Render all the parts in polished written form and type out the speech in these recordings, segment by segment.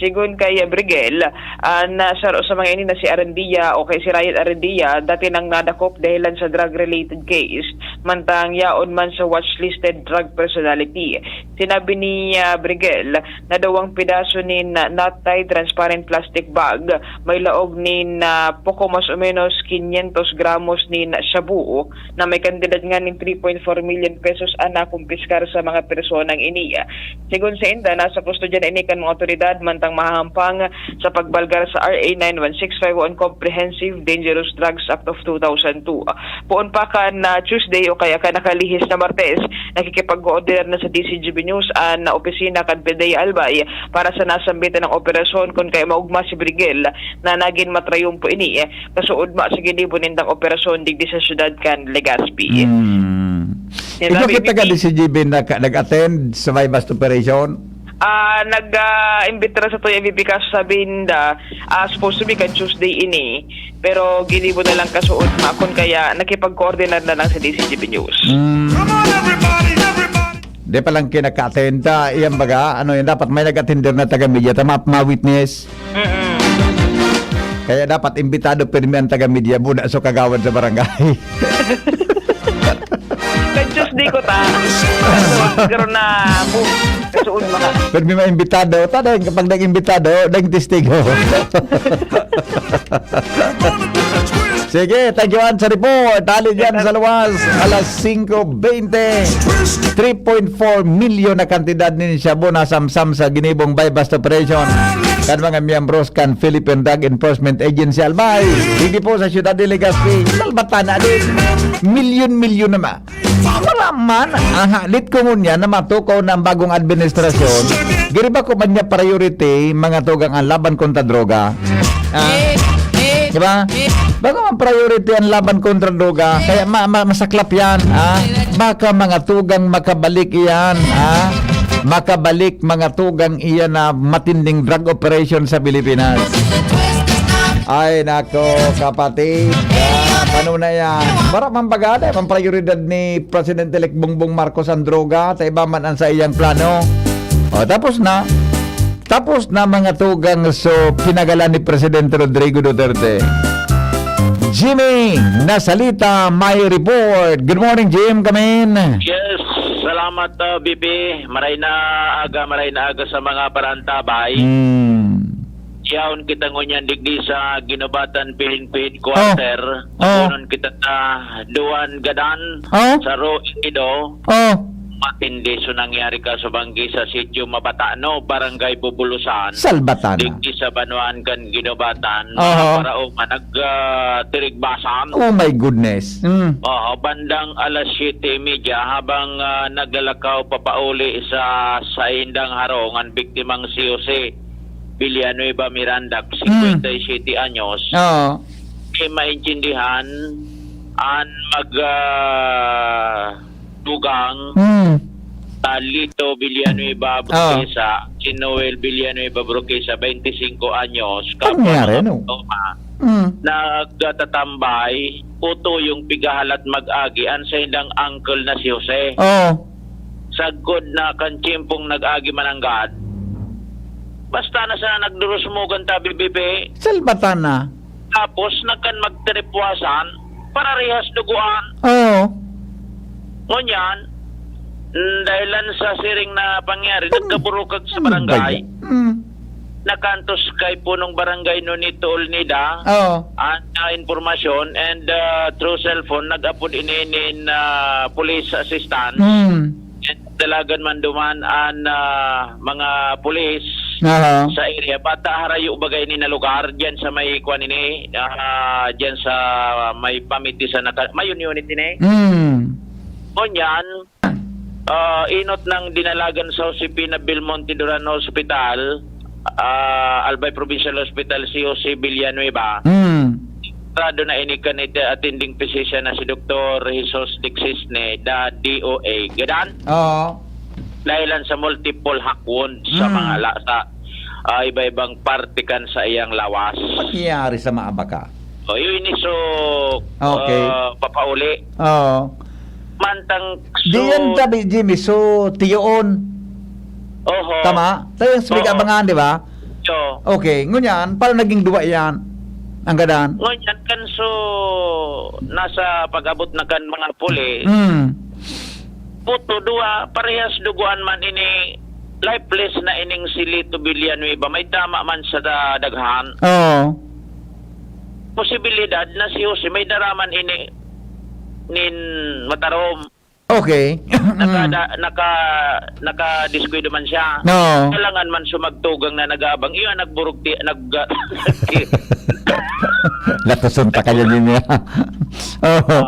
Sigun kay Brigel, na sa mga ini na si Arandia o kay si Ryan Arandia, dati nang nadakop dahilan sa drug-related case, mantang yaon man sa watchlisted drug personality. Sinabi ni Brigel na daw ang pidaso ni not-tied transparent plastic bag may laog ni poko mas o menos 500 gramos ni shabu na may kandidat nga ng 3.4 million pesos ana kumpiskar sa mga personang iniya. Sigun sa inda, nasa kustodya na inikan mga otoridad mantang mahampang sa pagbalgar sa RA 91651 Comprehensive Dangerous Drugs Act of 2002. Puon pa ka na Tuesday o kaya ka nakalihis na Martes, nakikipag-order na sa DCGB News na opisina kan Peday Albay para sa nasambitan ng operasyon kung kaya maugma si Brigel na naging matrayong po ini kasuod ma sa ginibon nindang operasyon digdi sa syudad kan Legazpi. Ikaw kita ka DCGB nag-attend sa may bust operation? Nag-imbitra sa to yung MVP kaso sabihin supposed to be kan Tuesday ini pero ginibo na lang kasuod makon kaya nakipag-coordinate na lang sa DCGB News. Come on, everybody! Di pa lang kinaka-attend iyan baga, ano yun, dapat may nag-attender na taga-media, ma-witness. Kaya dapat imbitado pirmi ang taga-media muna so kagawad sa barangay. Kan Tuesday ko karoon na kasuod maka. Pirmi ma-imbitado, kapag nag-imbitado, nag-testigo. Sige, thank you sa report. Tali dyan sa luwas, alas 5:20. 3.4 milyon na kantidad ni Shabu na samsam sa ginibong buy-bust operation. Kan mga miyembros kan Philippine Drug Enforcement Agency Albay. Hindi po sa Ciudad de Legazpi. Salbatan na din. Milyon-milyon naman. Wala man. Lit ko ngunya na matukaw ng bagong administrasyon. Giriba ko man niya priority mga tugang ang laban kontra droga. Diba? Bago man priority ang laban kontra droga, kaya masaklap yan. Baka mga tugang makabalik iyan. Makabalik mga tugang iyan na matinding drug operation sa Pilipinas. Ay nako kapatid, paano na yan? Maramang bagada, ang prioridad ni President-elect Bongbong Marcos ang droga, taiba man ang sa iyang plano. Tapos na mga tugang so pinagalan ni Presidente Rodrigo Duterte. Jimmy Nasalita, may report. Good morning, Jim. Come in. Yes, salamat BP. Maray na aga sa mga parantabay. Yaon kita ngunyan digdi sa Ginobatan Pilin-Pilin Quarter. Kunon kita na Duan Gadan sa Roido. Matindi so nangyari ka sa banggi sa sitio Mabatano, Barangay Bubulusan. Salbatan. Digdi sa Banuan kan Ginobatan. Para tirigbasan. Oh my goodness. Bandang alas 7:30 habang naglalakaw papauli sa indang harong ang biktimang si Jose Villanueva Miranda, 57 anyos. Maintindihan ang dugang Talito Villanueva Broquesa, si Noel Villanueva Broquesa, 25 anyos, Nangyari, no? Nagtatambay, uto yung pigahalat mag-agian sa indang uncle na si Jose. Sagod na kanchimpong nag-agi mananggad. Basta na sa nagdurusmugan tabi bebe. Salbatan na. Tapos nagkan magtiripwasan para rehas duguan. Ngunyan, dahilan sa siring na pangyari, nagkaburukag sa barangay. Nakantos kay punong barangay Nonito Olnida ang informasyon and through cellphone nag-upod ininin police assistant. And dalagan man duman ang mga police sa area. Bata harayo bagay ni na lugar diyan sa may kuan ini, diyan sa may pamiti sa may unit ni. Ngunyan, inot ng dinalagan sa Josepina Belmonte Duran Hospital, Albay Provincial Hospital si Jose Villanueva. Trado na inikan ni attending physician na si Dr. Jesus Dixisne da DOA. Gadan? Dahilan sa multiple hack wounds sa mga iba-ibang partikan sa iyang lawas. Nangyari sa maabaka. Yun iso papauli. Mantang Diyan tabi Jimmy, so tiyoon. Tama? Tayo yung abangan, di ba? Ito. Okay, ngunyan, paano naging duwa yan? Ang gadan? Ngunyan kan so nasa pag-abot na kan mga puli. Puto dua parehas duguan man ini lifeless na ining si Lito Villanueva. May tama man sa daghan. Oo. Posibilidad na si Jose may daraman ini nin matarom. Okay. Naka-disquido man siya. No. Kailangan man sumagtugang na nag-abang. Iyon, Latason pa kanya din niya. Oo.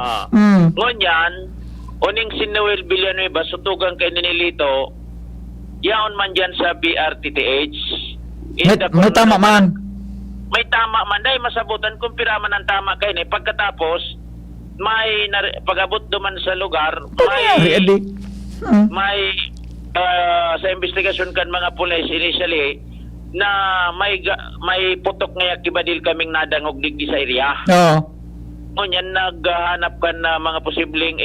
Ngunyan, uning si Noel Villanueva, sutugang kay Ninilito, yaon man dyan sa BRTTH. May tama man. May tama man. Dahil masabutan kung piraman ang tama kayo. Pagkatapos, may pag-abot duman sa lugar, may sa investigasyon kan mga pulis initially na may putok nga kibadil kaming nadangog digdi sa area. Oo. Ngunyan naghanap kan na mga posibleng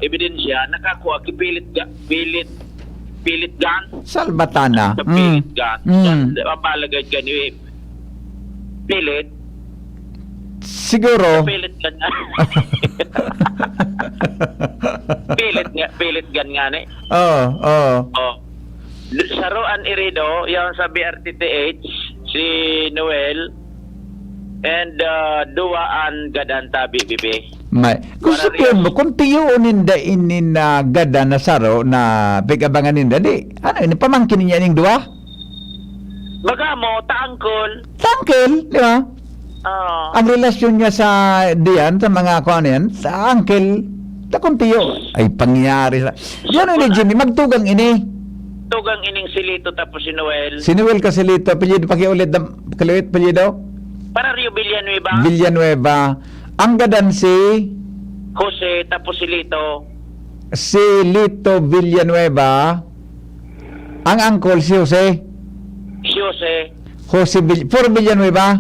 ebidensya, nakakuha pilit gun. Salbatana. Sa pilit gun. Mapalagay ka ni pilit. Siguro. Pilit gun nga. pilit gun nga ni. Oo. Oh. Sa Roan Irido, yung sa BRTTH, si Noel, and duwaan gadan tabi bibi. May. Gusto piyon mo, kung tiyunin da inin na gada na saro na pigabangan ninda, di, ano, ini pamangkin niya ning duwa? Baga mo, taangkol. Tangkel, di ba? Ang relasyon niya sa diyan, sa mga kuan yan, sa uncle, takong tiyo. Ay, pangyari sa... Yan ni Jimmy, magtugang ini. Tugang ining si Lito tapos si Noel. Si Noel Casilito, apelyido, pakiulit, kaluit, apelyido? Para Rio Villanueva. Villanueva. Ang gadan si... Jose tapos si Lito. Si Lito Villanueva. Ang uncle si Jose. Si Jose. Puro Villanueva.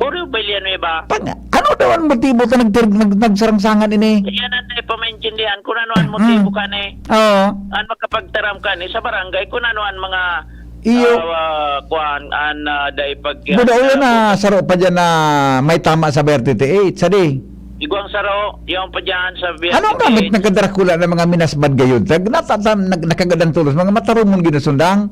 Puro Villanueva. Ano daw ang motibo ka nagsarangsangan ini? Yan ang pamintindihan kung ano ang motibo ka ni. Oo. Ang makapagtaram ka ni sa barangay kung ano ang mga Iyo. kuan an dai pag Buda ulo na saro pa dyan na may tama sa BRTTH, sadi. Iguang saro, yung pa dyan sa Anong gamit ng kadrakula ng mga minasbad gayon? Nakagadan tulos, mga matarumon ginasundang?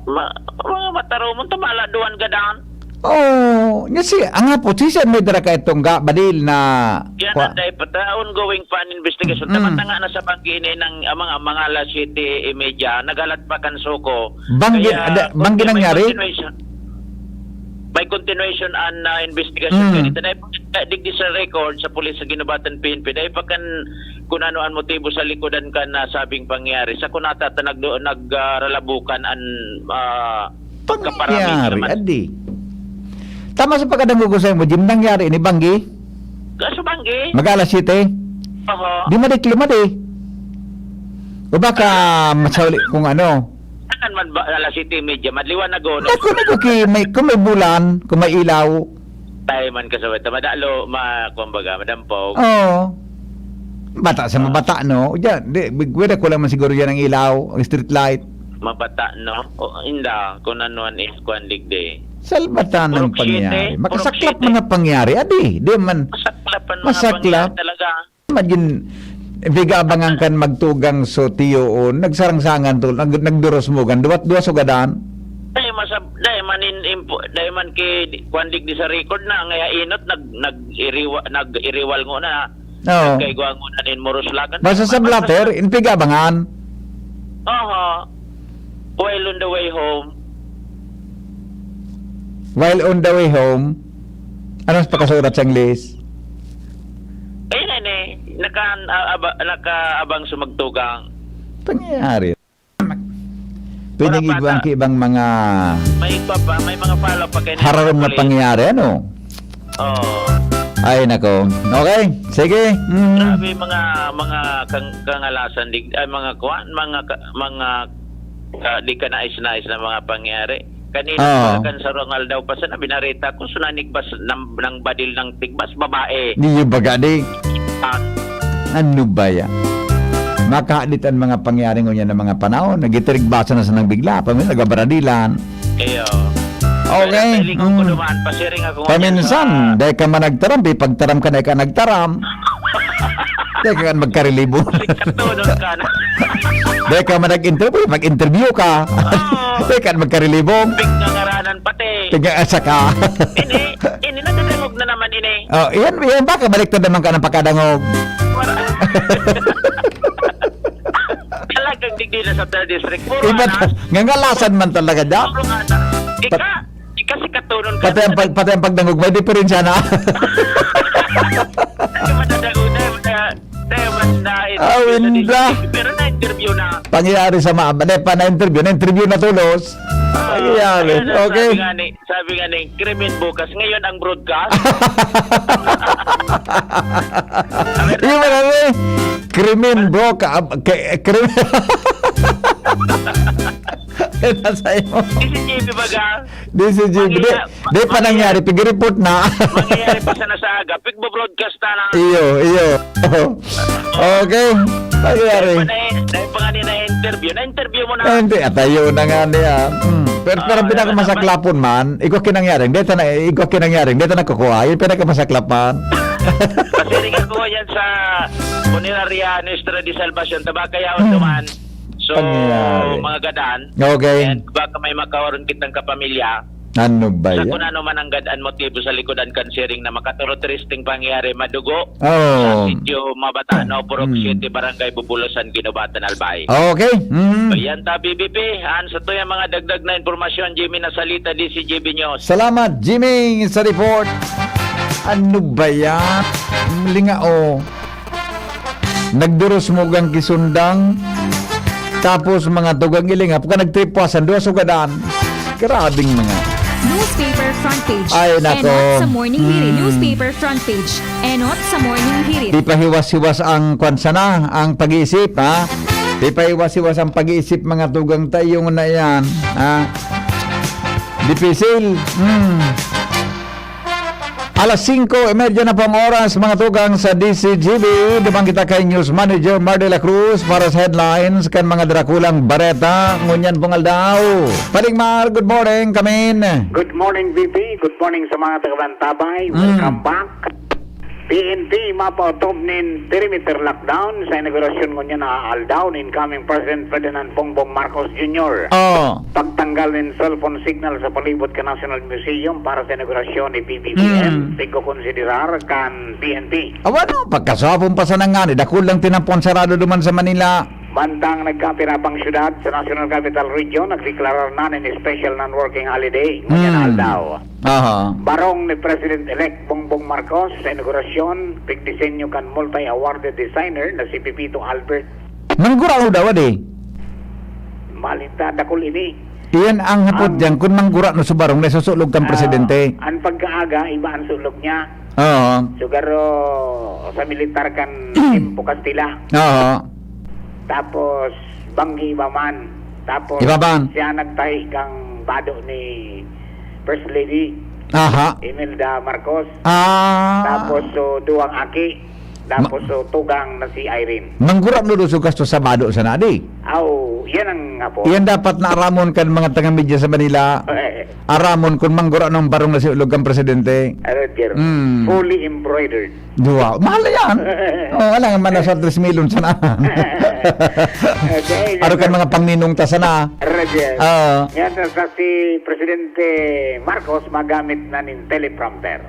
Mga matarumon, tamala duwan gadan. Oh, kasi ang nga po, siya may dara ka itong badil na... Yan ang dahil pata, ongoing pa ang investigation. Tamata nga na sa banggi ng mga La City media, nagalat pa kan suko. Banggi nangyari? May continuation ang investigation. Ganito dahil digdi sa record sa pulis sa Ginubatan PNP, dahil pa kan kung ano ang motibo sa likodan ka na sabing pangyari. Sa kunata nagralabukan ang pangyari, adi. Tama sa pagkadanggugusayan mo, Jim, nangyari ni Banggi? Sa Banggi? Mag-alas 7? Di madiklimad eh. O baka masauli kung ano? Saan man ba alas City media? Madliwan na go. Kung may bulan, kung may ilaw. Tayo man kasawat. Madalo, kumbaga, madampog. Oo. Bata sa mabata, no? Diyan, wala ko lang man siguro yan ang ilaw, ang street light. Mabata, no? O, hinda, kung anuan is kwan ligde. Salbatan ng Purok pangyari. City, Makasaklap Purok man ang pangyari. Adi, di man. Masaklapan mga Masaklap. pangyari talaga. Magin, bigabangan kan magtugang so tiyoon, nagsarangsangan to, nagduros mo gan, duwa sugadan. Dahil man ki kwan ligdi sa record na, ngaya inot, nag-iriwal ngo na. Oo. Kay guwang mo na nin Moruslagan. Basta sa blatter, inpigabangan. While on the way home, While on the way home, anong pakasurat sa English? ayun nakaabang sumagtugang. Pangyayari. Pwedeng ibang mga May mga follow pa kayo. hararom na pangyayari, ano? Oo. Ay, nako. Okay, sige. Grabe mga kangalasan, mga di ka nais na mga pangyari. Kanina kan sa Ronald daw pa sana binarita kung sunanig bas ng badil ng tigbas babae. Di yung bagadi. Ano ba yan? Makaadit ang mga pangyari ng mga panahon. Nagitirig basa na sa nang bigla. Pamilya, nagabaradilan. Iyo. Okay. Pero ko dumaan pa sharing ako. Paminsan, dahil ka man nagtaram, di pagtaram ka na ka nagtaram. Dahil ka magkarelibo. Sikatunon ka na. Dahil ka man nag-interview, mag-interview ka. Dahil ka magkarelibo. Big na ngaranan pati. Tiga-asa ka. Ini nadadangog na naman ini. Oh, yan baka baliktad naman ka ng pakadangog. Talagang digdi na sa 3rd district. Puro Iba, anas. ngangalasan man talaga dyan. Puro anas. Ika sikatunon ka. Pati ang pagdangog, may diferensya na. Pero na-interview na. Pangyayari sa na-interview na tulos. Pangyayari, okay. Sabi nga ni, krimen bukas. Ngayon ang broadcast. Yung mga krimen bro, krimen. Nasa'yo. Di si JB baga. Di pa nangyari, pig-report na. Mangyayari pa sa nasaga. Pig-broadcast na na. Iyo. Okay, pangyayari. Dahil pa nga niya na-interview mo na. Hindi, atayo na nga niya. Pero pinakamasaklapon man, ikaw kinangyaring, dito na kukuha, yung pinakamasaklapan. Kasi rin ako yan sa Puneraria Nuestra de Salvacion, Tabakayawan duman. So, Pangyayari. mga gadaan. Okay. And baka may makawaron kitang kapamilya. Ano ba Sa yan? kung ano man ang gadaan motibo sa likodan kan sharing na makaturoteristing pangyayari madugo. Oh. Sityo Mabatano, Purok City, Barangay Bubulusan, Ginobatan, Albay. Okay. So, yan ta, BBP. Sa to yung mga dagdag na informasyon, Jimmy Nasalita, DCJB News. Salamat, Jimmy, sa report. Ano ba yan? Lingao. Nagduros mo gang kisundang. Tapos mga tugang ilingap. Kung nagtripuasan, doon sugadan. Grabing mga. Newspaper front page. Ay, nako. Enot sa morning hirit. Newspaper front page. Enot sa morning hirit. Di pa hiwas-hiwas ang kwansana, ang pag-iisip, ha? Di pa hiwas-hiwas ang pag-iisip, mga tugang tayong na yan, ha? Dipisil. Alas 5, medyo na pong oras, mga tugang sa DCGB. Dumang kita kay News Manager Mar de la Cruz para sa headlines kan mga drakulang bareta. Ngunyan pong aldaw. Paling Mar, good morning, kamin. Good morning, VP. Good morning sa mga taga-Bantabay. Welcome back. PNP mapautob nin perimeter lockdown sa inaugurasyon ko niya na aldaw ni incoming President Ferdinand Bongbong Marcos Jr. Oh. Pagtanggal ng cellphone signal sa palibot ka National Museum para sa inaugurasyon ni PBBM, tigo konsiderar kan PNP. Ano, pagkasapong pa sa nangani, dakul lang tinampon sarado duman sa Manila. Bantang nagkapirapang syudad sa National Capital Region, nagdeklarar na ng special non-working holiday. Ngunyan aldaw. Aha. Barong ni President-elect Bongbong Marcos sa inaugurasyon, pigdisenyo kan multi-awarded designer na si Pepito Albert. Manggura daw, adi. Malinta, dakol ini. Iyan ang hapot dyan, kung manggura no subarong na susulog kang presidente. Ang pagkaaga, iba ang sulog niya. Oo. Sugaro sa militar kan Impo Castilla. Oo. Tapos, Banggi iba man. Tapos, Iba man. siya nagtahi kang bado ni First Lady Aha. Imelda Marcos. Ah. Tapos, so, duwang aki. Tapos, so, tugang na si Irene. Manggura no lusugas to sa bado sa nadi. Aw, yan ang nga po. Iyan dapat na aramon kan mga taga-media sa Manila. Aramon kung manggura ng barong na si ulog kang presidente. Roger. Mm. Fully embroidered. Duwa. Mahal na yan. Oo, wala nga man nasa 3 million sana. Okay. Aro kan mga pangninong ta sana. Roger. Oo. Yan sa si Presidente Marcos magamit na nin teleprompter.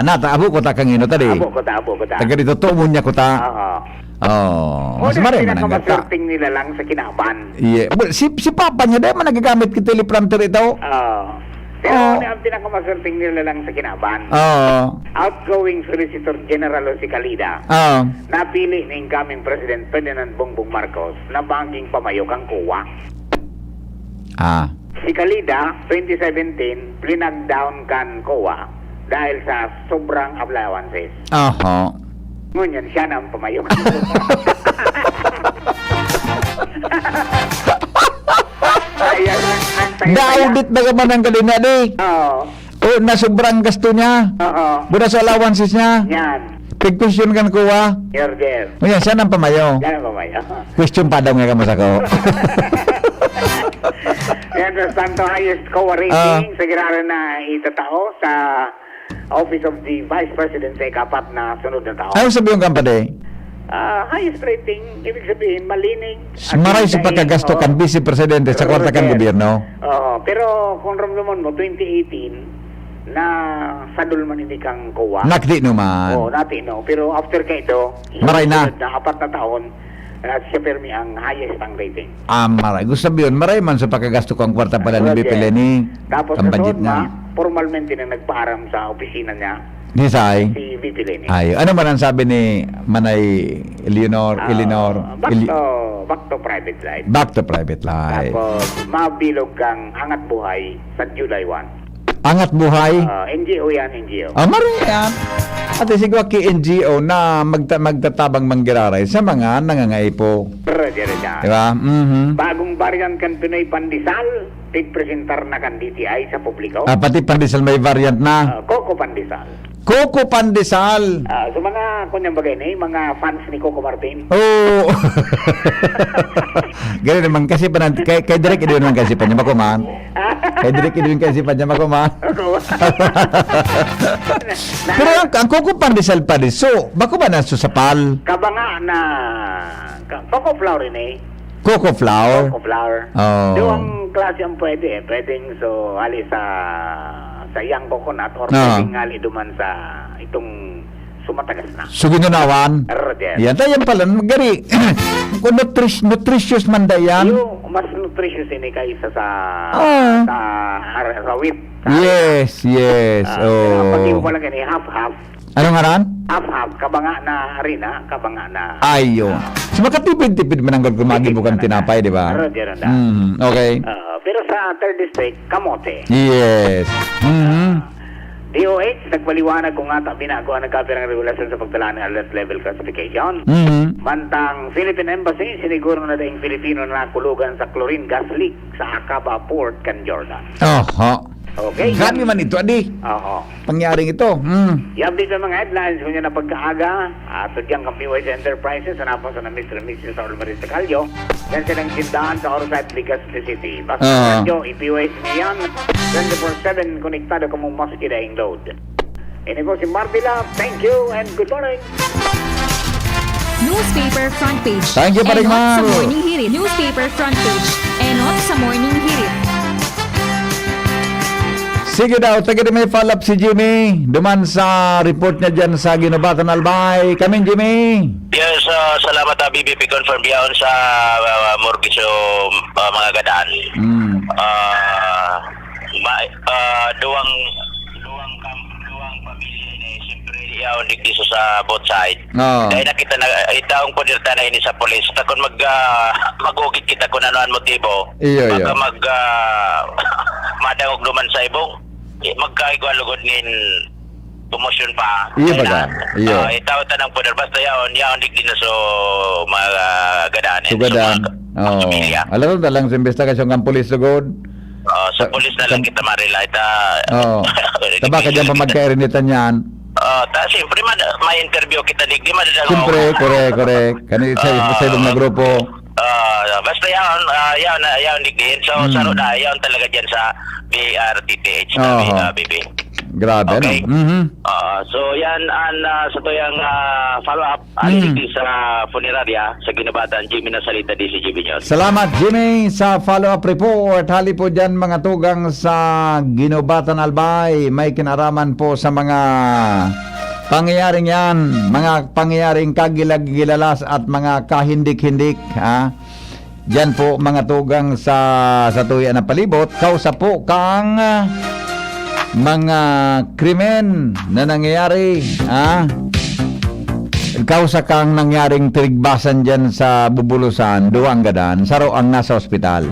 Nata, abo ko ta kang ino tadi. Abo ko ta. Taga dito tumo niya ko ta. Oo. Oh. O, Mas mare man ang gata. pinakamaswerteng nila lang sa kinaban. Yeah. Well, si papa niya dahil man nagagamit ki teleprompter ito. Pero ang pinakamaswerteng nila lang sa kinaban. Oo. Outgoing Solicitor General o si Calida, Oo. napili ni incoming President Ferdinand Bongbong Marcos na banking pamayok ang kuwa. Si Calida, 2017, plinag-down kan kuwa dahil sa sobrang allowances. Oho. Ngunyan siya na ang pamayok. Ayan lang ang tayo. Naudit na kaman ang kalina di. Oo. O, na sobrang gasto niya. Oo. Buda sa allowances niya. Yan. Pig-question kan kuwa. Yorger. O yan, siya nang pamayo. Yan ang pamayok. Question pa daw nga kamo sa ko. I understand to highest COA rating sa ginara na itatao sa Office of the Vice President sa ikapat na sunod na taon. Ano sabi yung company? Highest rating, ibig sabihin, malining. Maray sa pagkagasto kan Vice Presidente sa kwarta kan gobyerno. Oo, pero kung ramdaman mo, 2018, na sadol man hindi kang COA. Nakdi naman. Oo, natin, no. Pero after kayo, Maray na. apat na taon, siya permi ang highest ang rating. Maray. Gusto sabihin, maray man sa pagkagasto ko ang kwarta pala ni BP Leni. Tapos Ang sa budget na, niya. formalmente na nagpaaram sa opisina niya, Nisay. si VP Leni. Ay, ano man ang sabi ni Manay Eleanor? Back to private life. Back to private life. Tapos, mabilog kang Angat Buhay sa July 1. Angat buhay. NGO yan, NGO. Maray yan. At siguro ki NGO na magtatabang manggiraray sa mga nangangaipo. Diba? Mhm. Bagong variant kan Pinoy Pandesal, tigpresentar na kan DTI sa publiko. Pati pandesal may variant na. Coco Pandesal. Coco pandesal. So mga kunyang bagay na mga fans ni Coco Martin. Oh. Ganun naman kasi pa kay Direk idun naman kasi pa niya makuman. Kay Direk idun kasi pa niya makuman. Pero ang Coco pandesal pa rin. So, bako ba na susapal? Kabanga na Coco Flower ini. Coco flour. Coco Flower. Oh. Doang klase ang pwede. Pwedeng so ali sa young coconut or Ah. pwedeng ali duman sa itong sumatagas na. Suginawan. Yan tayo pala magari. Kung nutritious man dayan. Yung mas nutritious ini kaysa sa wheat. Yes. Pag Oh. pa lang ini half-half. Ano nga ran? Half-half. Kabanga na harina, kabanga na... Ayo. So makatipid-tipid man ang gumagi bukang tinapay, di ba? Okay. Pero sa third district, kamote. Yes. DOH, nagpaliwanag kung nga binago ang nagkapirang regulasyon sa pagtala ng alert level classification. Mantang Philippine Embassy, siniguro na daing Filipino na kulugan sa chlorine gas leak sa Aqaba Port, kan Jordan. Okay. Grabe man ito, adi. Oo. Pangyaring ito. I-update ang mga headlines kung yan na pagkaaga. Sudyang kang PYC Enterprises, hanapon sa na Mr. and Mrs. Saul Marisa Calyo. Yan silang tindahan sa Orsay, Legazpi City. Basta radyo, i-PYC niya yan. 24/7, konektado ka mong mas kidaing load. Ini ko si Marvila. Thank you and good morning. Newspaper front page. Thank you, Paring Enot sa Mar. morning hirit. Newspaper front page. Enot sa morning hirit. Sige daw, tagad may follow-up si Jimmy. Duman sa report niya dyan sa Ginobatan Albay. Kaming Jimmy. Yes, salamat BBP confirm biyahon sa mortgage mga gadaan. Duwang pamilya ini siyempre iyaw digdi sa both side. Dahil nakita na itaong pudirta na ini sa polis. Takon magugit kita kung ano ang motibo. Baka madangog duman sa ibong. Magkaigwalugod nin promotion pa. Itaw tanang puder basta yaon digdi na so mga gadaan. Sugadan. Alam mo talang sa investigasyon ng polis sugod. Sa polis na lang kita marila ita. Taba ka dyan pa magkairinitan yan. Siyempre may interview kita digdi madadalaw. Siyempre, correct. Kanina sa ibang na grupo. Basta yaon digdi. So saro na yaon talaga dyan sa BRTTH na BB. Grabe, okay. no? So yan sa tuyang follow-up digdi sa funeraria sa Ginobatan, Jimmy na salita di si Jimmy News. Salamat Jimmy sa follow-up report. Hali po dyan mga tugang sa Ginobatan Albay. May kinaraman po sa mga pangyayaring yan, mga pangyayaring kagilag-gilalas at mga kahindik-hindik. Diyan po mga tugang sa tuyan na palibot. Kausa po kang mga krimen na nangyayari. Kausa kang nangyaring tirigbasan dyan sa Bubulusan, Duangadan, saro ang nasa ospital.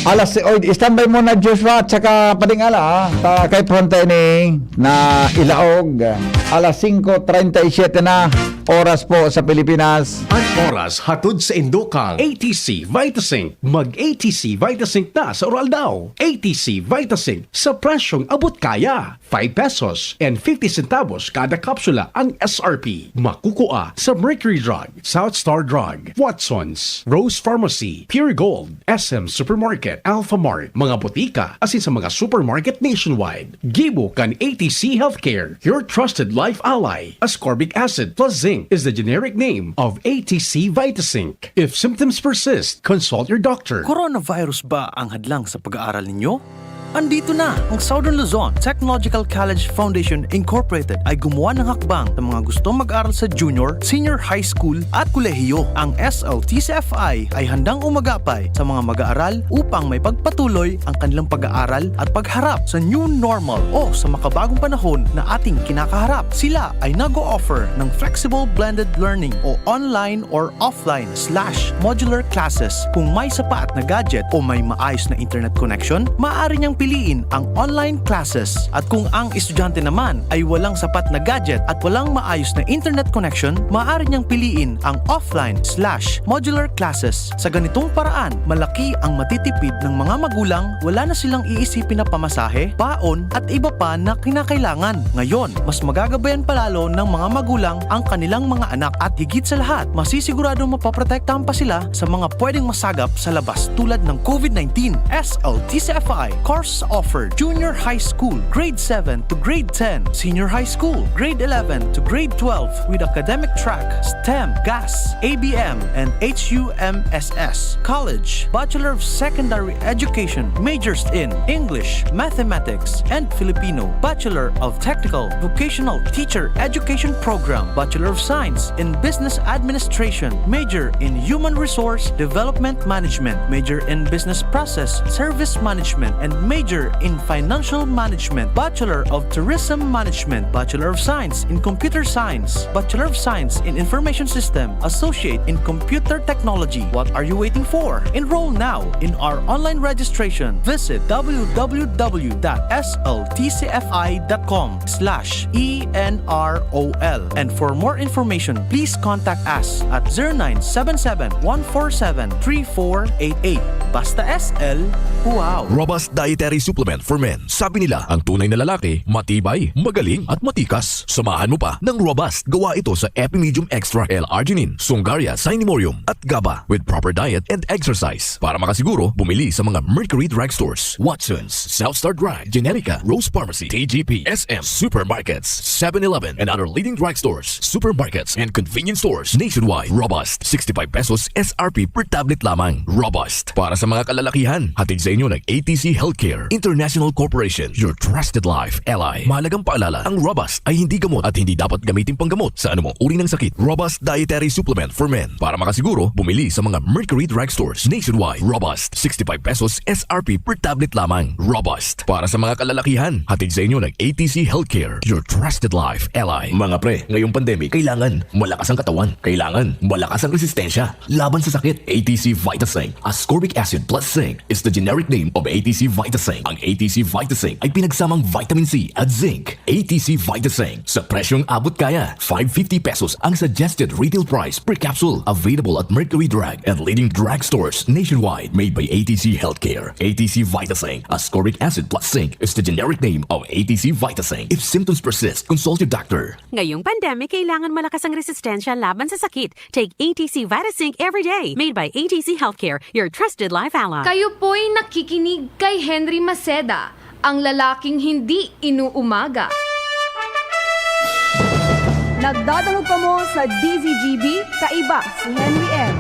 Alas, standby muna Joshua at saka Padingala kay Fronte ni na ilaog. Alas 5:37 na. oras po sa Pilipinas. At oras hatod sa Indokang ATC Vitasync. Mag-ATC Vitasync na sa oral daw. ATC Vitasync sa presyong abot kaya. 5 pesos and 50 centavos kada kapsula ang SRP. Makukuha sa Mercury Drug, South Star Drug, Watson's, Rose Pharmacy, Pure Gold, SM Supermarket, Alpha Mart, mga butika, asin sa mga supermarket nationwide. Gibo kan ATC Healthcare, your trusted life ally. Ascorbic acid plus zinc is the generic name of ATC Vitasync. If symptoms persist, consult your doctor. Coronavirus ba ang hadlang sa pag-aaral ninyo? Andito na ang Southern Luzon Technological College Foundation Incorporated ay gumawa ng hakbang sa mga gustong mag-aral sa junior, senior high school at kolehiyo. Ang SLTCFI ay handang umagapay sa mga mag-aaral upang may pagpatuloy ang kanilang pag-aaral at pagharap sa new normal o sa makabagong panahon na ating kinakaharap. Sila ay nag-o-offer ng flexible blended learning o online or offline/modular classes. Kung may sapat na gadget o may maayos na internet connection, maaari niyang piliin ang online classes. At kung ang estudyante naman ay walang sapat na gadget at walang maayos na internet connection, maaari niyang piliin ang offline/modular classes. Sa ganitong paraan, malaki ang matitipid ng mga magulang, wala na silang iisipin na pamasahe, baon at iba pa na kinakailangan. Ngayon, mas magagabayan palalo ng mga magulang ang kanilang mga anak at higit sa lahat, masisiguradong mapaprotektahan pa sila sa mga pwedeng masagap sa labas tulad ng COVID-19. SLTCFI course offered junior high school, grade 7 to grade 10, senior high school, grade 11 to grade 12 with academic track, STEM, GAS, ABM, and HUMSS. College, Bachelor of Secondary Education, majors in English, Mathematics, and Filipino. Bachelor of Technical Vocational Teacher Education Program, Bachelor of Science in Business Administration, major in Human Resource Development Management, major in Business Process Service Management, and major in Financial Management, Bachelor of Tourism Management, Bachelor of Science in Computer Science, Bachelor of Science in Information System, Associate in Computer Technology. What are you waiting for? Enroll now in our online registration. Visit www.sltcfi.com/ENROL. And for more information, please contact us at 0977-147-3488. Basta SL, wow! Robust Dietary Supplement for Men. Sabi nila, ang tunay na lalaki, matibay, magaling at matikas. Samahan mo pa ng Robust. Gawa ito sa Epimedium Extra L-Arginine, Sungaria Sinemorium at GABA with proper diet and exercise. Para makasiguro, bumili sa mga Mercury Drugstores, Watson's, South Star Drug, Generica, Rose Pharmacy, TGP, SM, Supermarkets, 7-Eleven, and other leading drugstores, supermarkets, and convenience stores nationwide. Robust, 65 pesos SRP per tablet lamang. Robust. Para sa mga kalalakihan, hatid sa inyo ng ATC Healthcare International Corporation, your trusted life ally. Mahalagang paalala, ang Robust ay hindi gamot at hindi dapat gamitin panggamot sa anumang uri ng sakit. Robust Dietary Supplement for Men. Para makasiguro, bumili sa mga Mercury Drugstores nationwide. Robust, 65 pesos SRP per tablet lamang. Robust. Para sa mga kalalakihan, hatid sa inyo ng ATC Healthcare, your trusted life ally. Mga pre, ngayong pandemic, kailangan malakas ang katawan. Kailangan malakas ang resistensya laban sa sakit. ATC Vitasync, ascorbic acid plus zinc is the generic name of ATC Vitasync. Ang ATC Vitasync ay pinagsamang vitamin C at zinc. ATC Vitasync sa presyong abot kaya. 550 pesos ang suggested retail price per capsule. Available at Mercury Drug and leading drugstores nationwide. Made by ATC Healthcare. ATC Vitasync, ascorbic acid plus zinc is the generic name of ATC Vitasync. If symptoms persist, consult your doctor. Ngayong pandemic, kailangan malakas ang resistensya laban sa sakit. Take ATC Vitasync every day. Made by ATC Healthcare, your trusted life ally. Kayo po'y nakikinig kay Henry Maceda, ang lalaking hindi inuumaga. Nagdadalog pa mo sa DZGB, kaiba si Henry M.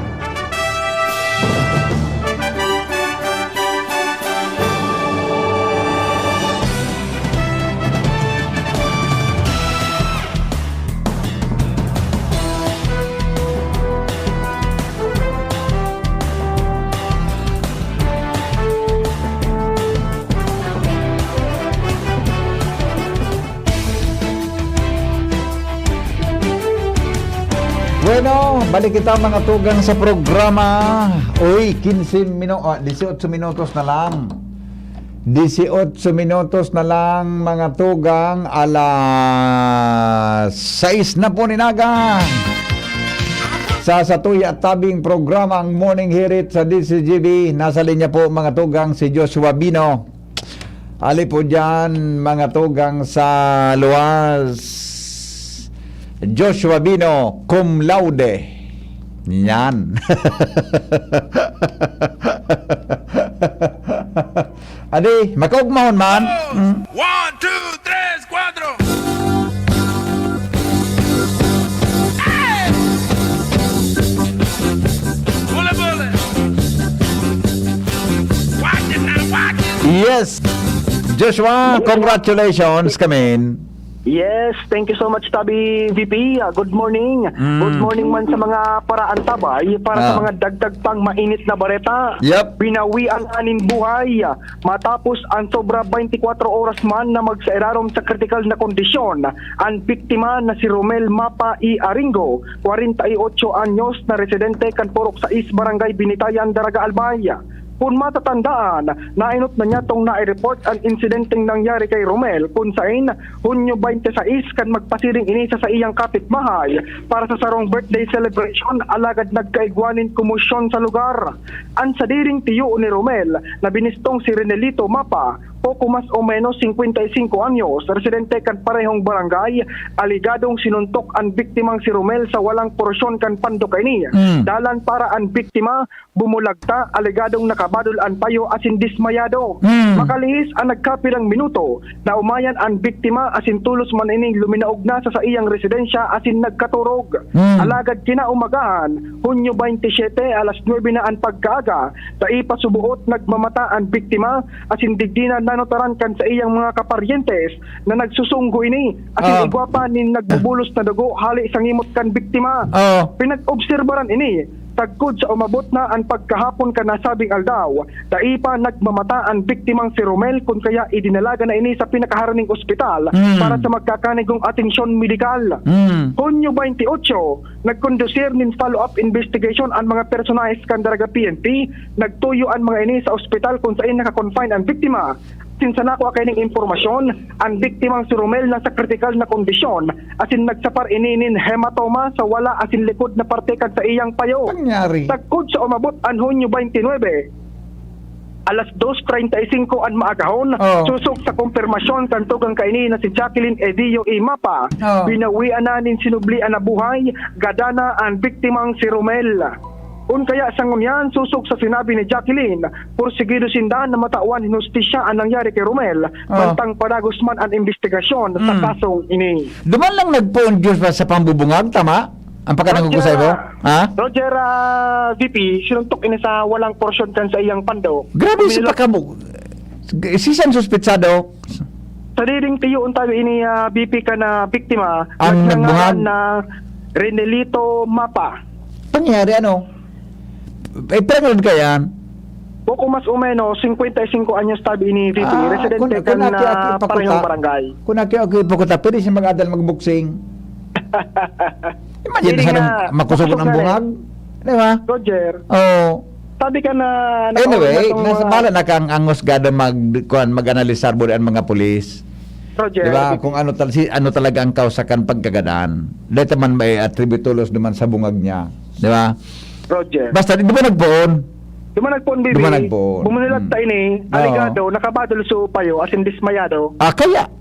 Bueno, balik kita mga tugang sa programa. Uy, 18 minutos na lang. 18 minutos na lang mga tugang, alas 6 na po ninaga. Sa Satuya at Tabing programang Morning Hirit sa DCGB, nasa linya po mga tugang si Joshua Bino. Ali po dyan mga tugang sa luwas. Joshua Bino, cum laude. Yan. Adi, makaugmahon man. 1, 2, 3, 4. Bule, bule. Watch it now, watch it. Yes. Joshua, congratulations kamin. Yes, thank you so much, Tabi VP. Good morning. Good morning man sa mga paraan tabay para sa mga dagdag pang mainit na bareta. Yep. Binawian anin buhay matapos ang sobra 24 oras man na magsairarom sa critical na kondisyon. Ang biktima na si Romel Mapa I. Aringo, 48 anyos na residente kan Purok 6 Barangay Binitayan, Daraga Albay. Kung matatandaan, nainot na niya itong nai-report ang insidenteng nangyari kay Romel kung saan Hunyo 26 kan magpasiring inisa sa iyang kapitbahay para sa sarong birthday celebration alagad nagkaigwanin kumusyon sa lugar. Ang sadiring tiyo ni Romel na binistong si Renelito Mapa, poco mas o menos 55 anyos, residente kan parehong barangay, aligadong sinuntok ang biktimang si Romel sa walang porsyon kan pandokay Dalan para ang biktima bumulagta, aligadong nakabadol ang payo asin dismayado. Makalihis ang nagkapilang minuto na umayan ang biktima asin tulos man ining luminaog na sa iyang residensya asin nagkaturog. Alagad kinaumagahan, Hunyo 27 alas 9 na ang pagkaaga, sa ipasubuot nagmamata ang biktima asin digdina nanotaran kan sa iyang mga kaparyentes na nagsusunggo ini asin igwapa nin nagbubulos na dugo hali sa ngimot kan biktima. Pinag-obserbaran ini tagkod sa umabot na ang pagkahapon ka nasabing aldaw, daipa nagmamata ang biktimang si Romel kung kaya idinalaga na ini sa pinakaharaning ospital para sa magkakanigong atensyon medikal. Hunyo 28, nagkondusir nin follow-up investigation ang mga personahes kan Daraga PNP, nagtuyo ang mga ini sa ospital kung saan nakakonfine ang biktima. Sinsa nako kaining impormasyon, ang biktimang si Romel nasa critical na kondisyon asin nagsapar ininin hematoma sa wala asin likod na parte kan sa iyang payo. Pangyari. Tagkod sa umabot ang Hunyo 29, alas 2:35 ang maagahon, susok sa kumpirmasyon kan tugang kaini na si Jacqueline Edio E. Mapa, binawian na nin sinublian na buhay, gadana ang biktimang si Romel. Kung kaya sa ngunyan, susok sa sinabi ni Jacqueline, porsigido sindan na matawan hinustisya ang nangyari kay Romel, bantang padagos man ang investigasyon sa kasong ini. Duman lang nagpoon Diyos ba sa pambubungag, tama? Ang pagkanang ugusay mo? Ha? Roger, VP, sinuntok ini sa walang porsyon kan sa iyang pando. Grabe sa pagkabug. Sisan suspitsado? Sa diding tiyo tayo ini VP ka na biktima, Ang nagbuhag na Renelito Mapa. Pangyari ano? Prenglod ka yan? Poco mas o menos 55 anyos tabi ini VP, residente kan na parehong barangay. Kung aki-aki pakuta, pwede siya mag-adal mag-boxing. Imagine siya nang makusog ng bungag. Di ba? Roger. Oo. Sabi ka na... Anyway, nasa bala na kang angos gada mag-analisar mo ang mga pulis. Roger. Diba? Kung ano talaga ang kausakan pagkagadaan. Dito man may attributulos naman sa bungag niya. Diba? Roger. Basta, di ba nagpoon? Dumanagpoon, bibi. Dumanagpoon. Bumunilag tayo ni, aligado, nakabadol sa payo, asin dismayado. Kaya,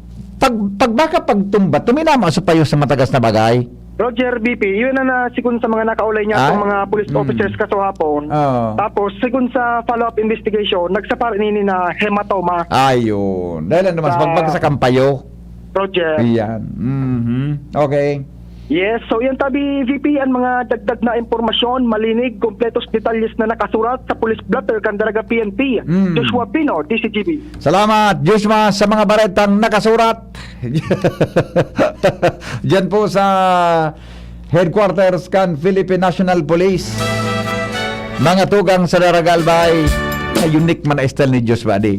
baka pagtumba, tuminama sa payo sa matagas na bagay. Roger, BP, yun na sigun sa mga nakaulay niya ng mga police officers kaso hapon. Tapos, sigun sa follow-up investigation, nagsapar nini na hematoma. Ayun. Dahil naman, pagbag sa kampayo. Roger. Iyan. Okay. Yes, so yan tabi VP ang mga dagdag na impormasyon, malinig, kompletos detalles na nakasurat sa police blotter kan Daraga PNP. Joshua Pino, DCGB. Salamat, Joshua, sa mga baretang nakasurat. Diyan po sa headquarters kan Philippine National Police. Mga tugang sa Daraga Albay, unique man na style ni Joshua di.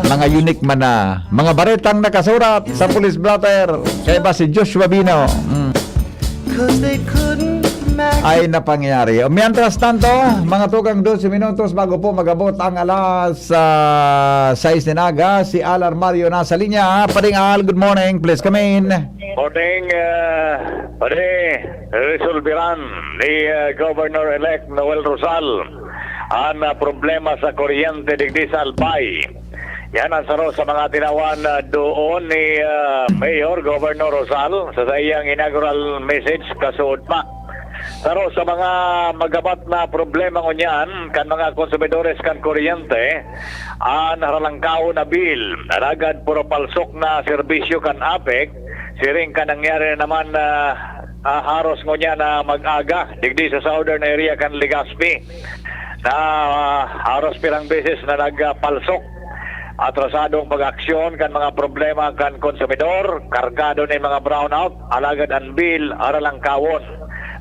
Mga unique man na mga baretang nakasurat sa police blotter kaya ba si Joshua Bino. 'Cause they couldn't ay napangyari. Mientras tanto, mga tukang 12 minutos bago po magabot ang alas 6 din aga, si Al Armario nasa linya. Paring Al, good morning. Please come in. Morning, resolveran ni Governor-elect Noel Rosal ang problema sa kuryente digdi sa Albay. Yan ang saro sa mga tinawan doon ni Mayor Governor Rosal sa iyang inaugural message kasuod pa. Saro sa mga magabat na problema ngunyan kan mga konsumidores kan kuryente ang haralangkao na bill aragad puro palsok na serbisyo kan APEC siring kan nangyari naman haros ngunyan na mag-aga digdi sa southern area kan Legazpi na haros pirang beses na nagpalsok. Atrasadong pag-aksyon kan mga problema kan konsumidor, kargado na mga brownout, alagad ang bill, aralang kawon.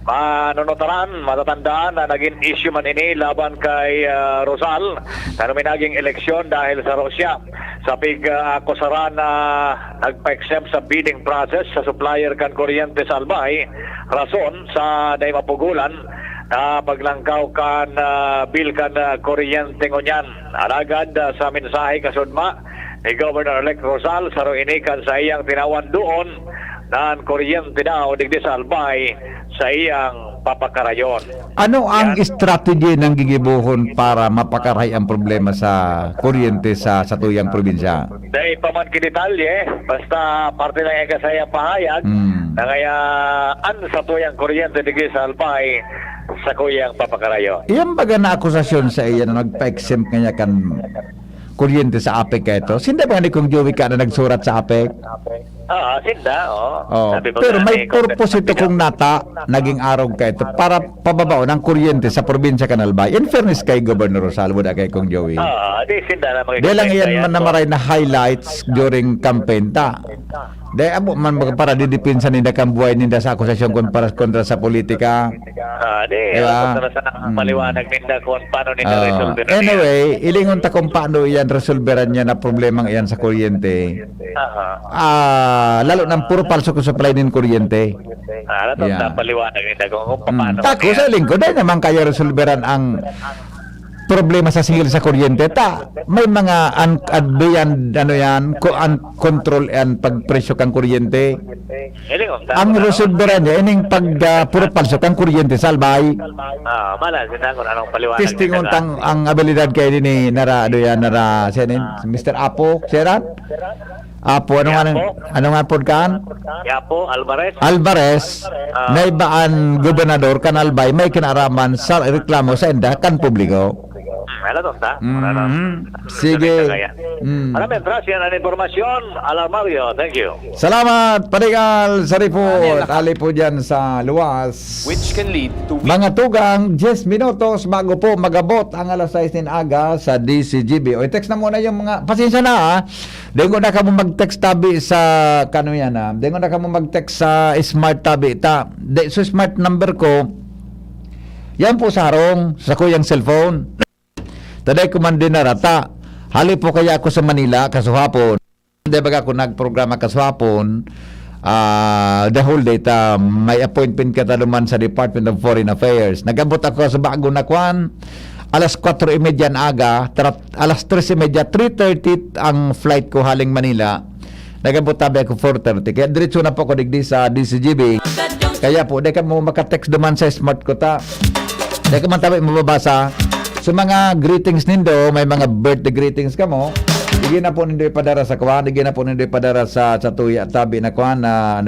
Manunotaran, matatandaan na naging issue man ini laban kay Rosal na naging eleksyon dahil sa Russia. Sa pig-akusaran na nagpa-exempt sa bidding process sa supplier kan kuryente sa Albay, rason sa day mapugulan na paglangkaw kan bill kan kuryente ngunyan. Alagad sa mensahe kasudma ni Governor-elect Rosal sa inikan sa iyang tinawan doon na ang kuryente daw digdi sa Albay sa iyang papakarayon. Ano ang strategy ng gigibuhon para mapakaray ang problema sa kuryente sa tuyang probinsya? Dahil pa man kidetalye, basta parte lang yung kasaya pahayag na kaya sa tuyang kuryente digdi sa Albay sa kuyang papakarayon. Iyan baga na akusasyon sa iya na nagpa-exempt kanya kan kuryente sa APEC ka ito? Sinda ba ni kung Joey ka na nagsurat sa APEC? Sinda, Sabi Pero ba may purpose ito kung nata, naging arog ka ito, para pababao ng kuryente sa probinsya Kanalbay. In fairness kay Governor Rosal, wala kay kung Joey. Di sinda na Di lang iyan man namaray na highlights during campaign ta. Di abo man para didipinsa ninda kang buhay ninda sa akusasyon kontra sa politika. Diba? Sa paliwanag ninda kung paano ninda resolve. Anyway, ilingon ta kung paano iyan resolveran niya na problemang iyan sa kuryente. Lalo ng puro palso ko supply ng kuryente. Na paliwanag ninda kung paano. Tako sa lingkod, dahil naman kaya resolveran ang problema sa singil sa kuryente. May mga control and pagpresyo kang kuryente. Ang resolveran niya, ining puro palso kang kuryente sa Albay. Malasin na kung anong paliwanag. Testing untang ang abilidad kayo din ni Mr. Apo, Seran? Apo, ano nga po kan? Yapo, Alvarez, na ibaan gobernador kan Albay, may kinaraman sa reklamo sa enda kan publiko. Sige. Maraming gracias ang informasyon. Alarmario, thank you. Salamat, Parigal, sa report. Ali po dyan sa luwas. Which can lead to Mga tugang, 10 minutos bago po magabot ang alas 6 din aga sa DCGB. O, text na muna yung mga, pasensya na Dengo na ka mo mag-text tabi sa, Dengo na ka mo mag-text sa smart tabi. So smart number ko, yan po sa harong, sa kuyang cellphone. Taday ko man din narata. Hali po kaya ako sa Manila kasuhapon. Hindi baga ako nagprograma kasuhapon. The whole day may appointment ka taluman sa Department of Foreign Affairs. Nagabot ako sa bago na kwan. Alas 4:30 aga, alas 3:30, 3:30 ang flight ko haling Manila. Nagabot tabi ako 4:30. Kaya diretso na po ako digdi sa DCGB. Kaya po, di ka mo makatext duman sa smart ko Di ka man tabi mababasa. So mga greetings nindo, may mga birthday greetings ka mo. Hindi na po nindo ipadara sa kwan, hindi na po nindo ipadara sa tuya tabi na kwan na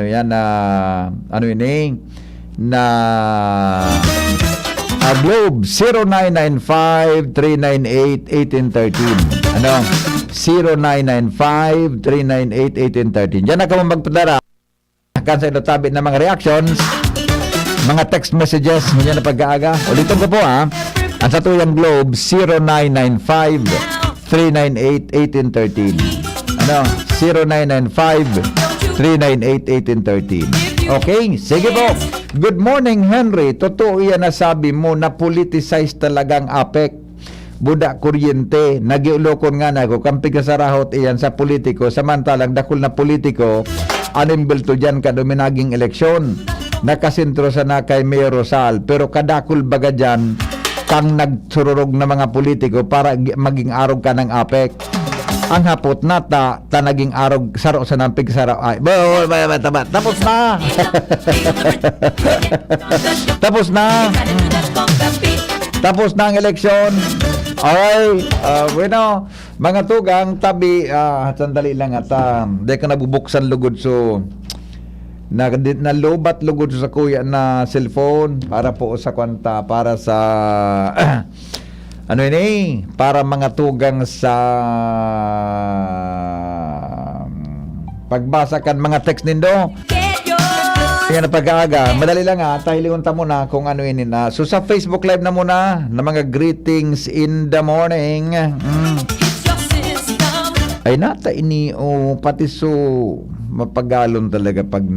Globe 0995-398-1813. 0995-398-1813. Diyan na ka mo magpadara kan sa tabi na mga reactions, mga text messages, ganyan na pag-aaga. Ulitin ko po ang sa tuyang Globe 0995-398-1813. 0995-398-1813. Okay, sige po. Good morning, Henry. Totoo yan na sabi mo na politicize talagang APEC. Budak kuryente, nagiulokon nga na ako, kampig sa rahot iyan sa politiko, samantalang dakul na politiko, animbel to dyan kaduminaging eleksyon. nakasentro sa na kay Mayor Rosal, pero kadakol baga dyan kang nagsururog na mga politiko para maging arog ka ng APEC. Ang hapot na ta naging arog saro sa nampig saro ay tapos na. Tapos na ang eleksyon. Alright, bueno, mga tugang tabi, sandali lang at di ka nabubuksan lugod so nalubat lugod sa kuya na cellphone para po sa kwanta, para sa ano ini, para mga tugang sa pagbasa kan mga text nindo. Yan na pag-aaga. Madali lang tahilingon ta muna kung ano ini na. So sa Facebook Live na muna na mga greetings in the morning. Ay nata ini pati so mapagalon talaga pag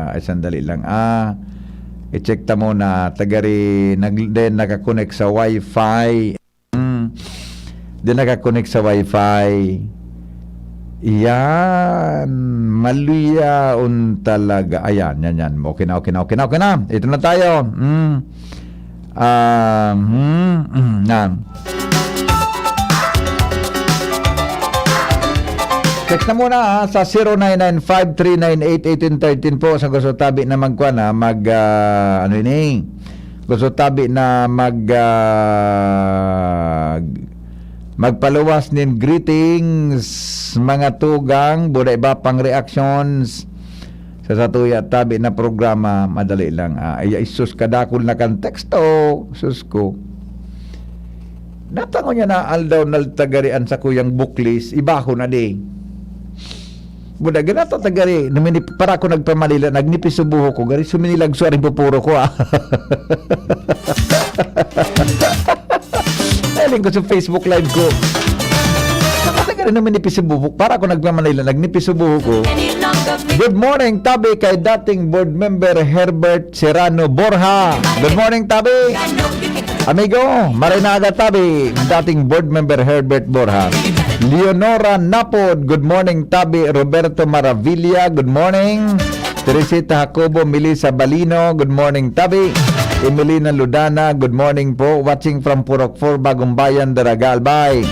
ay sandali lang. I-check ta muna tagari nakakonect sa Wi-Fi. Nakakonect sa Wi-Fi. Yan, maluyaon talaga. Ayan, yan. Okay na. Ito na tayo. Yan. Text na muna sa 0995398813 po sa gusto tabi na magkuha na gusto tabi na magpaluwas nin greetings mga tugang buday ba pang reactions sa satuya tabi na programa. Madali lang ay sus kadakol na kan teksto sus ko natango niya na aldaw naltagarian sa kuyang buklis ibaho na di buda ganato tagari para ako nagpamalila nagnipis subuho ko gari suminilag suaring pupuro ko Aling ko sa Facebook Live ko. Nakatagal naman nipis buhok. Para ako nagmamanila, nagnipis buhok ko. Good morning, Tabi, kay dating board member Herbert Serrano Borja. Good morning, Tabi. Amigo, Marinaga Tabi, dating board member Herbert Borja. Leonora Napod, good morning, Tabi. Roberto Maravilla, good morning. Teresita Jacobo, Melissa Balino, good morning, Tabi. Emelina Ludana, good morning po. Watching from Purok 4, Bagong Bayan, Daragalbay.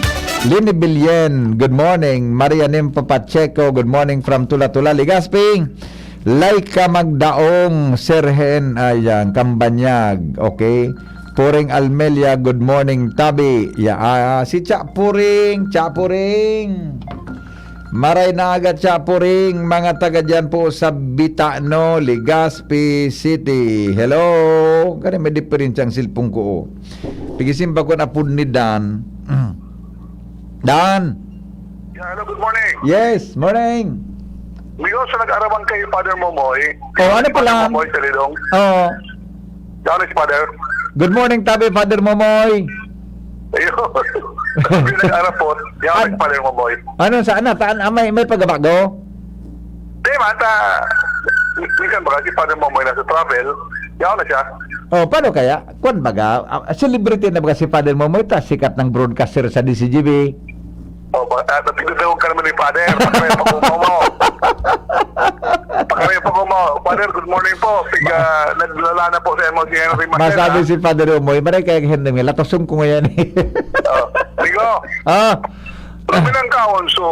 Lini Bilyen, good morning. Maria Nimpa Pacheco, good morning from Tula-Tula, Legazpi. Laika Magdaong, Serhen, ayan, Kambanyag, okay. Puring Almelia, good morning, Tabi. Si Chapuring. Maray na agad Chapuring, mga taga dyan po sa Bitano, Legazpi City. Hello. Kaya may difference ang silpong ko. Pigisimba ko na po ni Dan. Dan. Yeah, hello, good morning. Yes, morning. Migo, sa nag-arawan kay Father Momoy. Ano pala? Momoy sa Lidong. Yan si Father. Good morning, Tabi, Father Momoy. Ayun. Sabi nag-arapot, yan si Father Momoy. Ano, saan na? May pagbabago? Di man, minsan baka si Father Momoy nasa travel, yan na siya. Paano kaya? Kung baga, celebrity na baga si Father Momoy, sikat ng broadcaster sa DCGB. Napigdadawag ka naman ni Father. Pagkaya pag-umaw. Father, good morning po. Naglalana po sa MOC Henry Marcela. Masabi si Father Momoy, maray kaya Henry, latosum ko ngayon. Ligo. Sabi ng kaon, so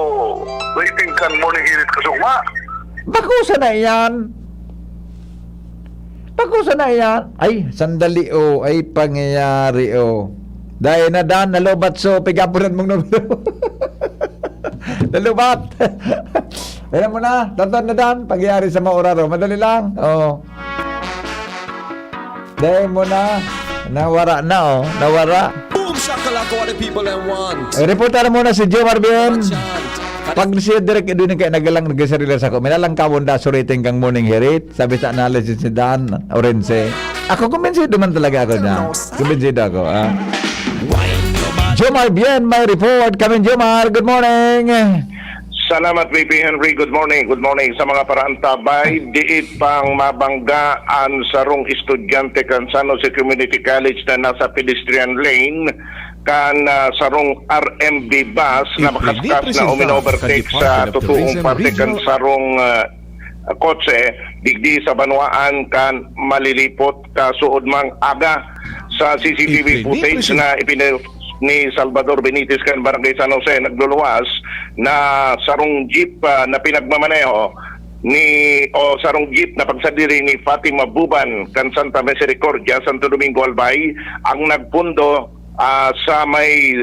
waiting kan morning hirit kasuma. Bakusa na yan. Ay, sandali ay pangyayari Dahil na Dan, nalubat so, pigapunan mong numero. Nalubat. Ayan mo na, tantan na Dan, pangyayari sa mauraro. Madali lang. Dahil mo na, nawara. Boom, shakalaka, what the people and want. Reporter muna si Jomar Bien. Pag siya direct doon kaya nagalang nagsarila sa ko. Minalang kawon da suriting kang morning herit. Sabi sa analysis si Dan Orense. Ako kumbinsido man talaga ako niya. Kumbinsido ako. Jomar Bien, may report. Kami Jomar, good morning. Salamat, VP Henry. Good morning. Good morning sa mga parantabay. Diit pang mabanggaan sa rong estudyante kan San Jose Community College na nasa pedestrian lane kan sa rong RMB bus na makaskas na uminovertake sa totoong parte kan sa rong kotse digdi sa banwaan kan malilipot kasuod mang aga sa CCTV footage na ni Salvador Benitez kan Barangay San Jose nagluluwas na sarong jeep na pinagmamaneho sarong jeep na pagsadiri ni Fatima Buban kan Santa Misericordia, Santo Domingo Albay ang nagpundo sa may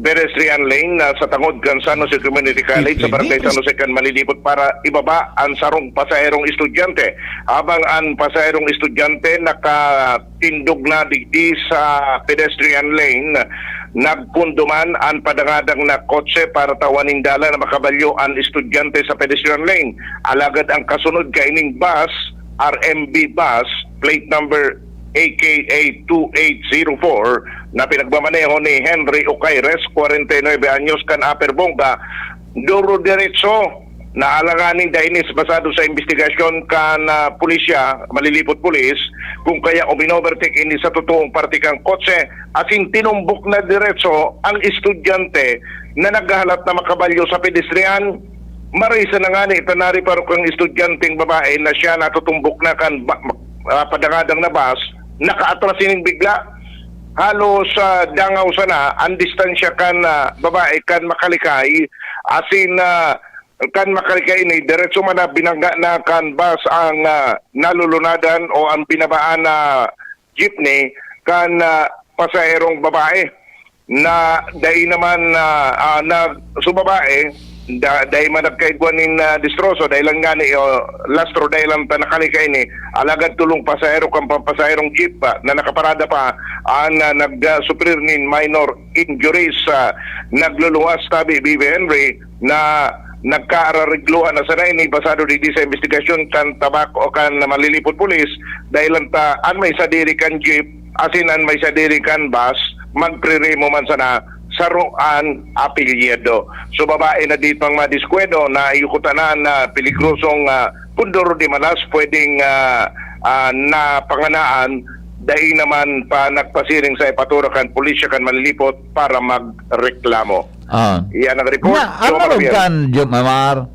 pedestrian lane sa tangod kan San Jose Community College sa Barangay San Jose kan malilipot para ibaba ang sarong pasaherong estudyante habang ang pasaherong estudyante nakatindog na digdi sa pedestrian lane nagpunduman ang padangadang na kotse para tawaning dala na makabalyo ang estudyante sa pedestrian lane. Alagad ang kasunod kaining bus, RMB bus, plate number AKA 2804 na pinagmamaneho ni Henry Ocaires, 49 anyos kan Upper Bonga, duro diretso na alanganin dainis basado sa investigasyon kan pulisya, malilipot pulis, kung kaya uminovertake ini sa totoong partikang kotse asin tinumbok na diretso ang estudyante na naghahalap na makabalyo sa pedestrian. Marisa na nga ni itanari paro kang estudyanteng babae na siya natutumbok na kan padangadang na bus, nakaatras bigla halos sa dangaw sana ang distansya kan babae kan makalikay asin kan makalikay ni diretso man na binangga na kan bus ang nalulunadan o ang binabaan na jeepney kan pasaherong babae na dahil naman na subabae dahil man nagkaigwan nin distroso dahil lang nga ni lastro dahil lang nakalikay ni alagad tulong pasahero kang pampasaherong jeep na nakaparada pa ang nag-suprir nin minor injuries nagluluwas tabi Bibi Henry na nagkaararigluhan na sanay ni basado di sa investigasyon kan tabak o kan malilipot pulis dahil lang an may sadiri kan jeep asin an may sadiri kan bus magpriremo man sana saruan apelyido. So babae na dito ang madiskwedo na iyukutanan na peligrosong pundoro di malas pwedeng na panganaan dahil naman pa nagpasiring sa ipaturakan pulisya kan malilipot para magreklamo. Iyan ang report. Ang arog kan, Jomar.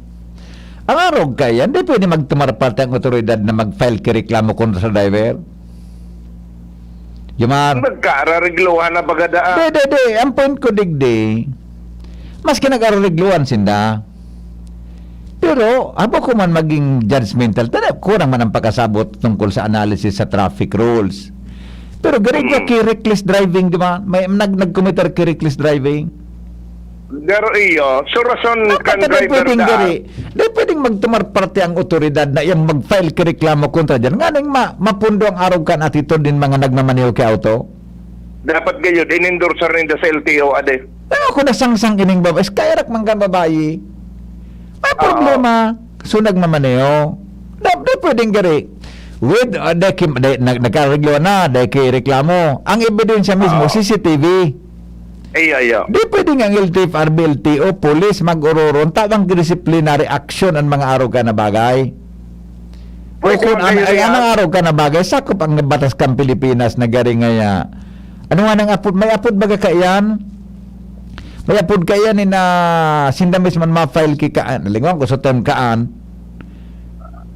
Ang arog ka yan, di pwede magtumaraparte ang otoridad na mag-file kireklamo kontra sa driver. Jomar. Nagkaararigluhan na bagadaan. Di. Ang point ko digdi, mas kinag-ararigluhan sinda. Pero, abo ko man maging judgmental, kurang man ang pagkasabot tungkol sa analysis sa traffic rules. Pero gari ka reckless driving, di ba? May nag-committer reckless driving. Pero iyo, so rason kan driver da. Di pwedeng magtumarparte ang otoridad na yung mag-file kireklamo kontra dyan. Nga nang mapundo ang araw kan atitod din mga nagmamaneho kay auto. Dapat gayon, in-endorse rin sa LTO, ade. Ako nasangsang ining babae, kayarak man kan babae. May problema. So nagmamaneho. Di pwedeng gari. With, nagkareglo na, dahil reklamo. Ang ebidensya mismo, CCTV. Iya. Di pwedeng ang LTFRB, LTO, police, mag-uroron, tabang disciplinary action ang mga araw ka na bagay. Kung ang araw ka na bagay, sakop ang batas kang Pilipinas na gari ngaya. Ano nga nang apod? May apod baga ka yan? May apod ka yan na sindamis man ma-file kikaan. Nalingon ko sa kaan.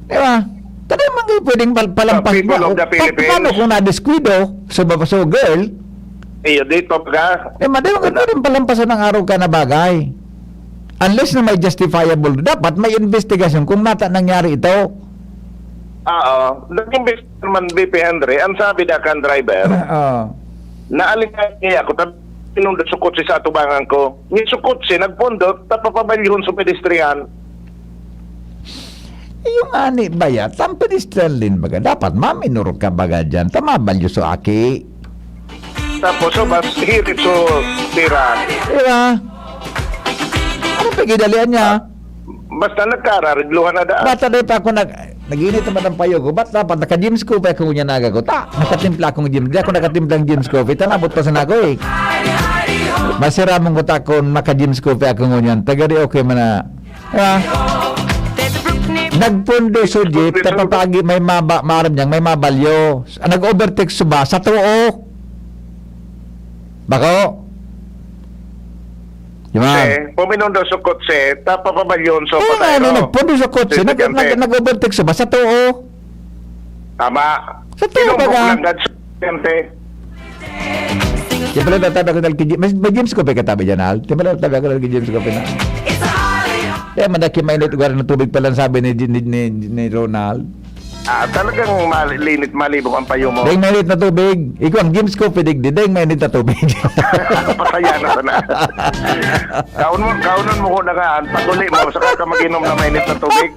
Diba? Tadi mga pwedeng palampas mo. Paano kung na-descuido sa babaso girl? Iyo, dito ka. Madi mo rin palampasan ng araw ka na bagay. Unless na may justifiable, dapat may investigation kung nata nangyari ito. Nag-invest naman BP Henry, ang sabi na kan driver, naalingan niya ako, pinundot sa kotse sa atubangan ko, ni sa kotse, nagpundot, tapapabalyon sa pedestrian. Yung ani baya, tam pedestrian din baga, dapat maminuro ka baga dyan, tamabalyo so aki. Tapos so bas hirit so tira. Diba? Ano pagidalian niya? Basta nagkararigluhan na daan. Basta pa ako nag-init naman ang payo ko. Ba't dapat naka-James Coffee ako niya naga ko? Nakatimpla akong James. Di ako nakatimplang James Coffee. Tanabot pa sa nako eh. Masira mong ko takon maka-James Coffee ako niyan. Tagari okay man na. Diba? Nagpundo so jeep. Tapapagi may maram niyang may mabalyo. Nag-overtake suba sa tuo. Bako? Yung mga- puminundo sa kotse, tapapabalyon sa Ano, patayro. nagpundo sa kotse, nag-overtake sa basa too. Tama. Sa tuwa ba ka? Lang sa estudyante. Di pala natabi ako may James Coffee katabi dyan, Al. Di pala natabi ako James Coffee na. Kaya manaki mainit ugar ng tubig pala sabi ni Ronald. Talagang malinit, malibog ang payo mo. Dahil mainit na tubig. Ikaw ang James Coffee digdi, dahil mainit na tubig. Pasaya na sana. Kaunon mo ko na nga, paguli mo, saka ka mag-inom na mainit na tubig.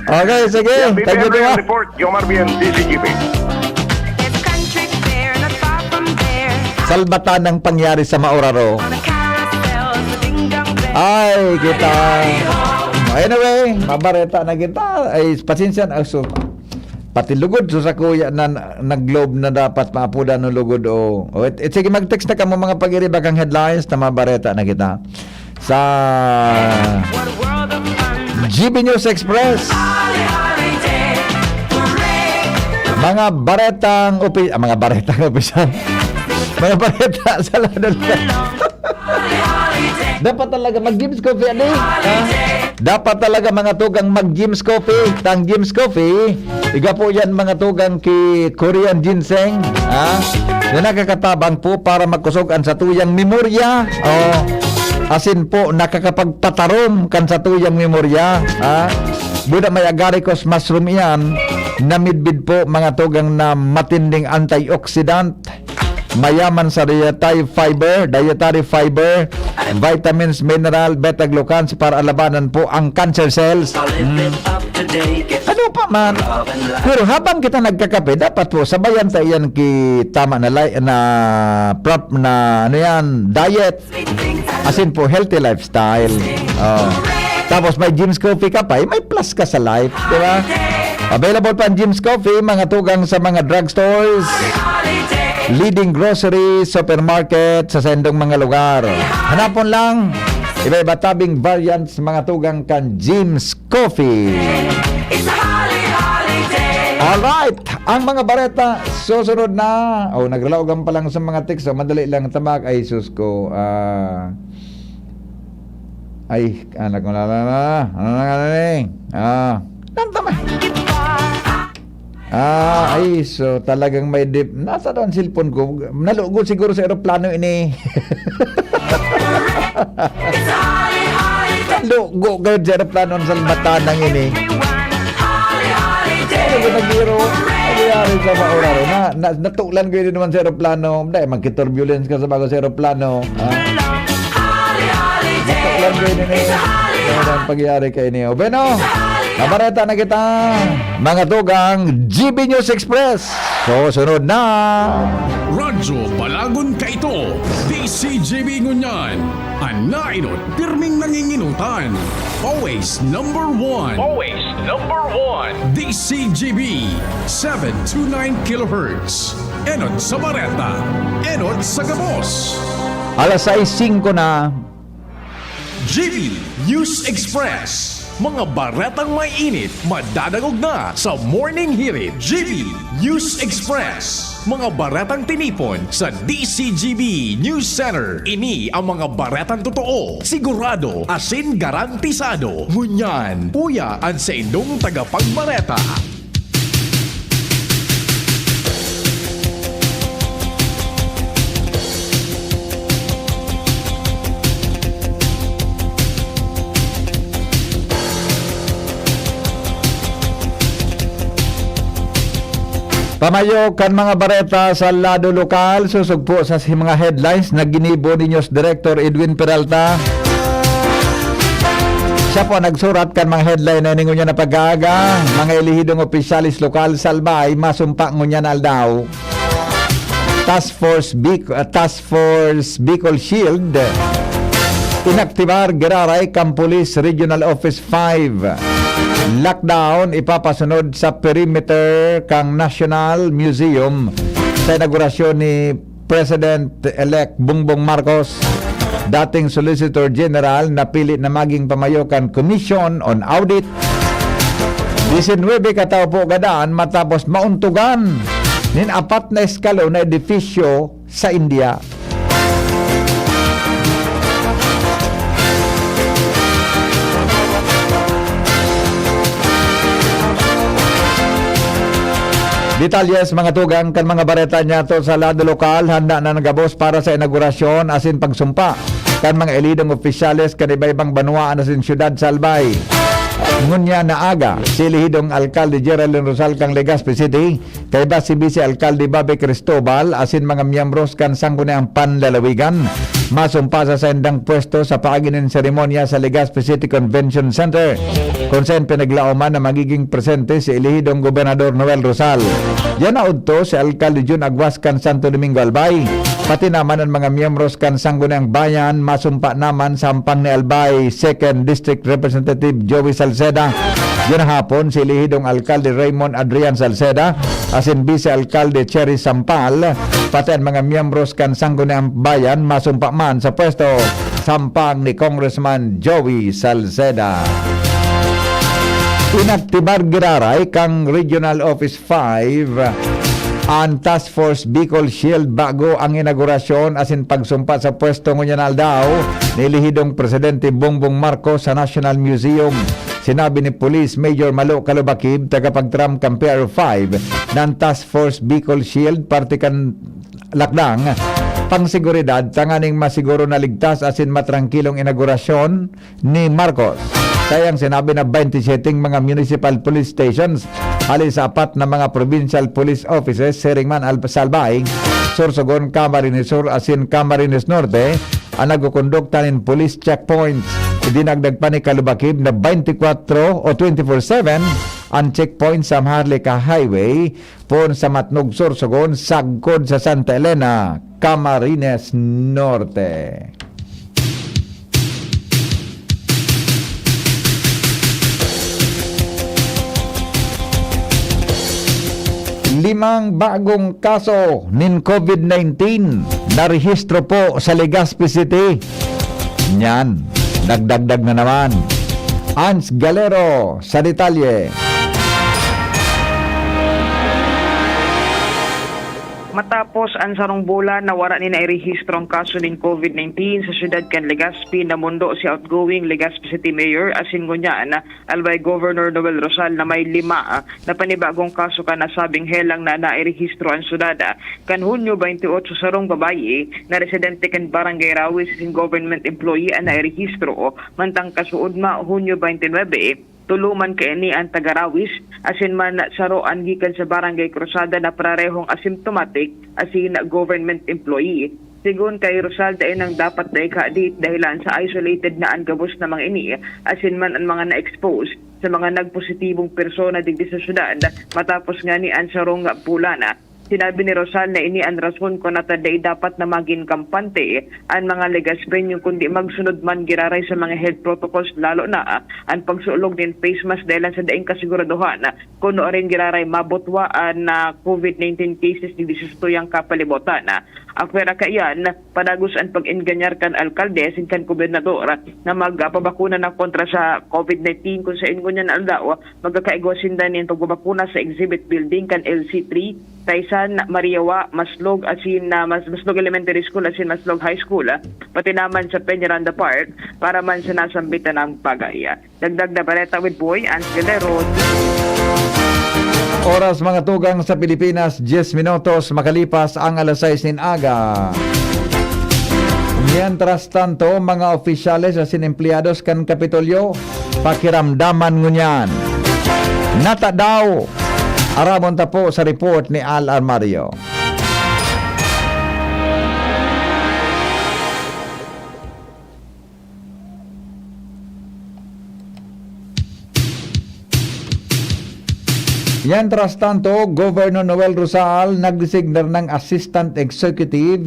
Okay, sige. Thank you, Tima. Report, Yomar Bien, DCGP. Salbatan ang pangyari sa Mauraro. Ay, kita. Anyway, mabareta na kita. Ay, pasensya na. So, pati lugod. So, sa kuya na nag-globe na dapat maapuda ng lugod. Sige, mag-text na ka mo mga pag-iribag ang headlines na mabareta na kita. Sa GB News Express. Mga baretang opisyal. Mga bareta sa ladon. Dapat talaga mag-James Coffee, Dapat talaga mga tugang mag-James Coffee. Tang James Coffee, iga po yan mga tugang ki Korean ginseng, na nakakatabang po para magkusogan sa tuyang memorya. Asin po, nakakapagpatarom kan sa tuyang memorya. Buda may agaricus mushroom yan, namidbid po mga tugang na matinding antioxidant, mayaman sa dietary fiber, vitamins, mineral, beta-glucans para alabanan po ang cancer cells. Ano pa man. Pero habang kita nagkakape, dapat po sabayan tayo yan ki tama na diet. Asin po healthy lifestyle. Tapos may James Coffee ka pa, may plus ka sa life, di ba? Available pa ang James Coffee, mga tugang sa mga drugstores, leading grocery, supermarket sa sendong mga lugar. Hanapon lang iba-iba tabing variants mga tugang kan James Coffee. Alright, ang mga bareta susunod na. Naglalaogan pa lang sa mga text. Madali lang tabak. Ay sus ko. Anak ko na. Ano na nga na tama. So talagang may dip. Nasa doon cellphone ko. Nalugod siguro sa aeroplano ini. Nalugod kayo sa aeroplano sa Batanang ini. Ano nag-iro? Nagyari sa Mauraro. Natulan ko yun naman sa aeroplano. Dahil magkiturbulence ka sa bago sa aeroplano. Natulan ko yun ini. Ang pagyari kayo niyo. Bueno, nabareta na kita, mga tugang GB News Express. Sunod na. Radyo Balagon ka ito. DCGB Ngunyan. Anainot, pirming nanginginutan. Always number one. DCGB 729 kHz. Enod sa Bareta. Enod sa Gabos. Alas 6:05 na. GB News Express. Mga baretang may init, madadagog na sa Morning Hirit. GB News Express. Mga baretang tinipon sa DCGB News Center. Ini ang mga baretang totoo, sigurado, asin garantisado. Ngunyan, puya ang sa indong tagapagbareta. Pamayo kan mga bareta sa lado lokal, susugpo sa mga headlines na ginibo ni News Director Edwin Peralta. Siya po nagsurat kan mga headline na ningon niya na pag-aaga, mga ilihidong opisyalis lokal salbay, masumpa ngon na aldaw. Task Force Bicol Shield, inaktibar Giraray Campolis Regional Office 5. Lockdown ipapasunod sa perimeter kang National Museum sa inaugurasyon ni President-elect Bongbong Marcos. Dating Solicitor General napili na maging pamayokan Commission on Audit. 19 katao po gadaan matapos mauntugan nin 4 na eskalo na edifisyo sa India. Detalyes mga tugang kan mga bareta niya to sa lado lokal handa na nagabos para sa inaugurasyon asin pagsumpa kan mga elidong opisyales kan iba-ibang banwaan asin syudad sa Albay. Ngunya na aga si lihidong alkalde Geraldine Rosal kang Legazpi City kay ba si Vice Alkalde Babe Cristobal asin mga miyembros kan sangguniang panlalawigan masumpa sa sendang pwesto sa paaginin seremonya sa Legazpi City Convention Center kung saan pinaglauman na magiging presente si ilihidong Gobernador Noel Rosal. Yan na udto si Alkalde Jun Aguas kan Santo Domingo Albay pati naman ang mga miyembros kan sangguniang bayan masumpa naman sa hampang ni Albay 2nd District Representative Joey Salceda. Yan hapon si ilihidong Alkalde Raymond Adrian Salceda asin Vice Alkalde Cherry Sampal pati ang mga miyembros kan sangguniang bayan masumpa man sa pwesto sampang ni Congressman Joey Salceda. Inaktibar giraray kang Regional Office 5 ang Task Force Bicol Shield bago ang inaugurasyon asin pagsumpa sa pwesto ngunyan daw ni lihidong Presidente Bongbong Marcos sa National Museum. Sinabi ni Police Major Malo Calubakib, tagapagtram kang PR5 ng Task Force Bicol Shield partikan lakdang pangseguridad tanganing masiguro na ligtas asin matrangkilong inaugurasyon ni Marcos. Kayang sinabi na 27 mga municipal police stations halis sa 4 na mga provincial police offices Seringman Salbaing, Sorsogon, Camarines Sur asin Camarines Norte ang nagkukondukta ng police checkpoints. Idinagdag pa ni Calubakib na 24 o 24/7 ang checkpoint sa Maharlika Highway pon sa Matnog, Sorsogon, sagkod sa Santa Elena, Camarines Norte. Limang bagong kaso nin COVID-19 narehistro po sa Legazpi City. Yan, nagdagdag na naman. Ans Galero sa detalye. Matapos ang sarong bulan na wala ni nairehistro ang kaso ng COVID-19 sa siyudad kan Legazpi na mundo si outgoing Legazpi City Mayor asin ngunyaan Albay Governor Noel Rosal na may 5 na panibagong kaso ka nasabing helang na nairehistro ang siyudad. Kan Hunyo 28 sarong babayi na residente kan Barangay Rawis asin government employee ang nairehistro mantang kasuod ma Hunyo 29 tuluman kay ni ang tagarawis asin man saroan gikan sa Barangay Cruzada na parehong asymptomatic asin government employee. Sigun kay Rosal dahil nang dapat na ikadit dahilan sa isolated na ang gabos na mga ini asin man ang mga na-expose sa mga nagpositibong persona digdi sa syudad matapos nga ni ang sarong pulana. Sinabi ni Rosal na ini ang rason kung nataday dapat na maging kampante ang mga Legazpenyo kundi magsunod man giraray sa mga health protocols lalo na ang pagsulog din face mask dahil sa daing kasiguraduhan kuno rin giraray mabutwaan na COVID-19 cases di disustuyang kapalibutan. Akwera kaiyan, padagos ang pag-enganyar kan alkalde sin kan gobernador na magpabakuna na kontra sa COVID-19 kung sa ingo niyan aldaw magkakaigwasin din yung pagbabakuna sa exhibit building kan LC3 Taysan, Mariawa, Maslog asin Maslog Elementary School asin Maslog High School pati naman sa Peñaranda Park para man sa nasambitan ng pagaya. Dagdag na baleta with Boy Ans Galero. Oras mga tugang sa Pilipinas, 10 minutos makalipas ang alas 6 nin aga. Mientras tanto, mga opisyales asin empleados kan Kapitolyo, pakiramdaman ngunyan. Nata daw, aramon ta po sa report ni Al Armario. Mientras tanto, Governor Noel Rosal nagdesignar ng Assistant Executive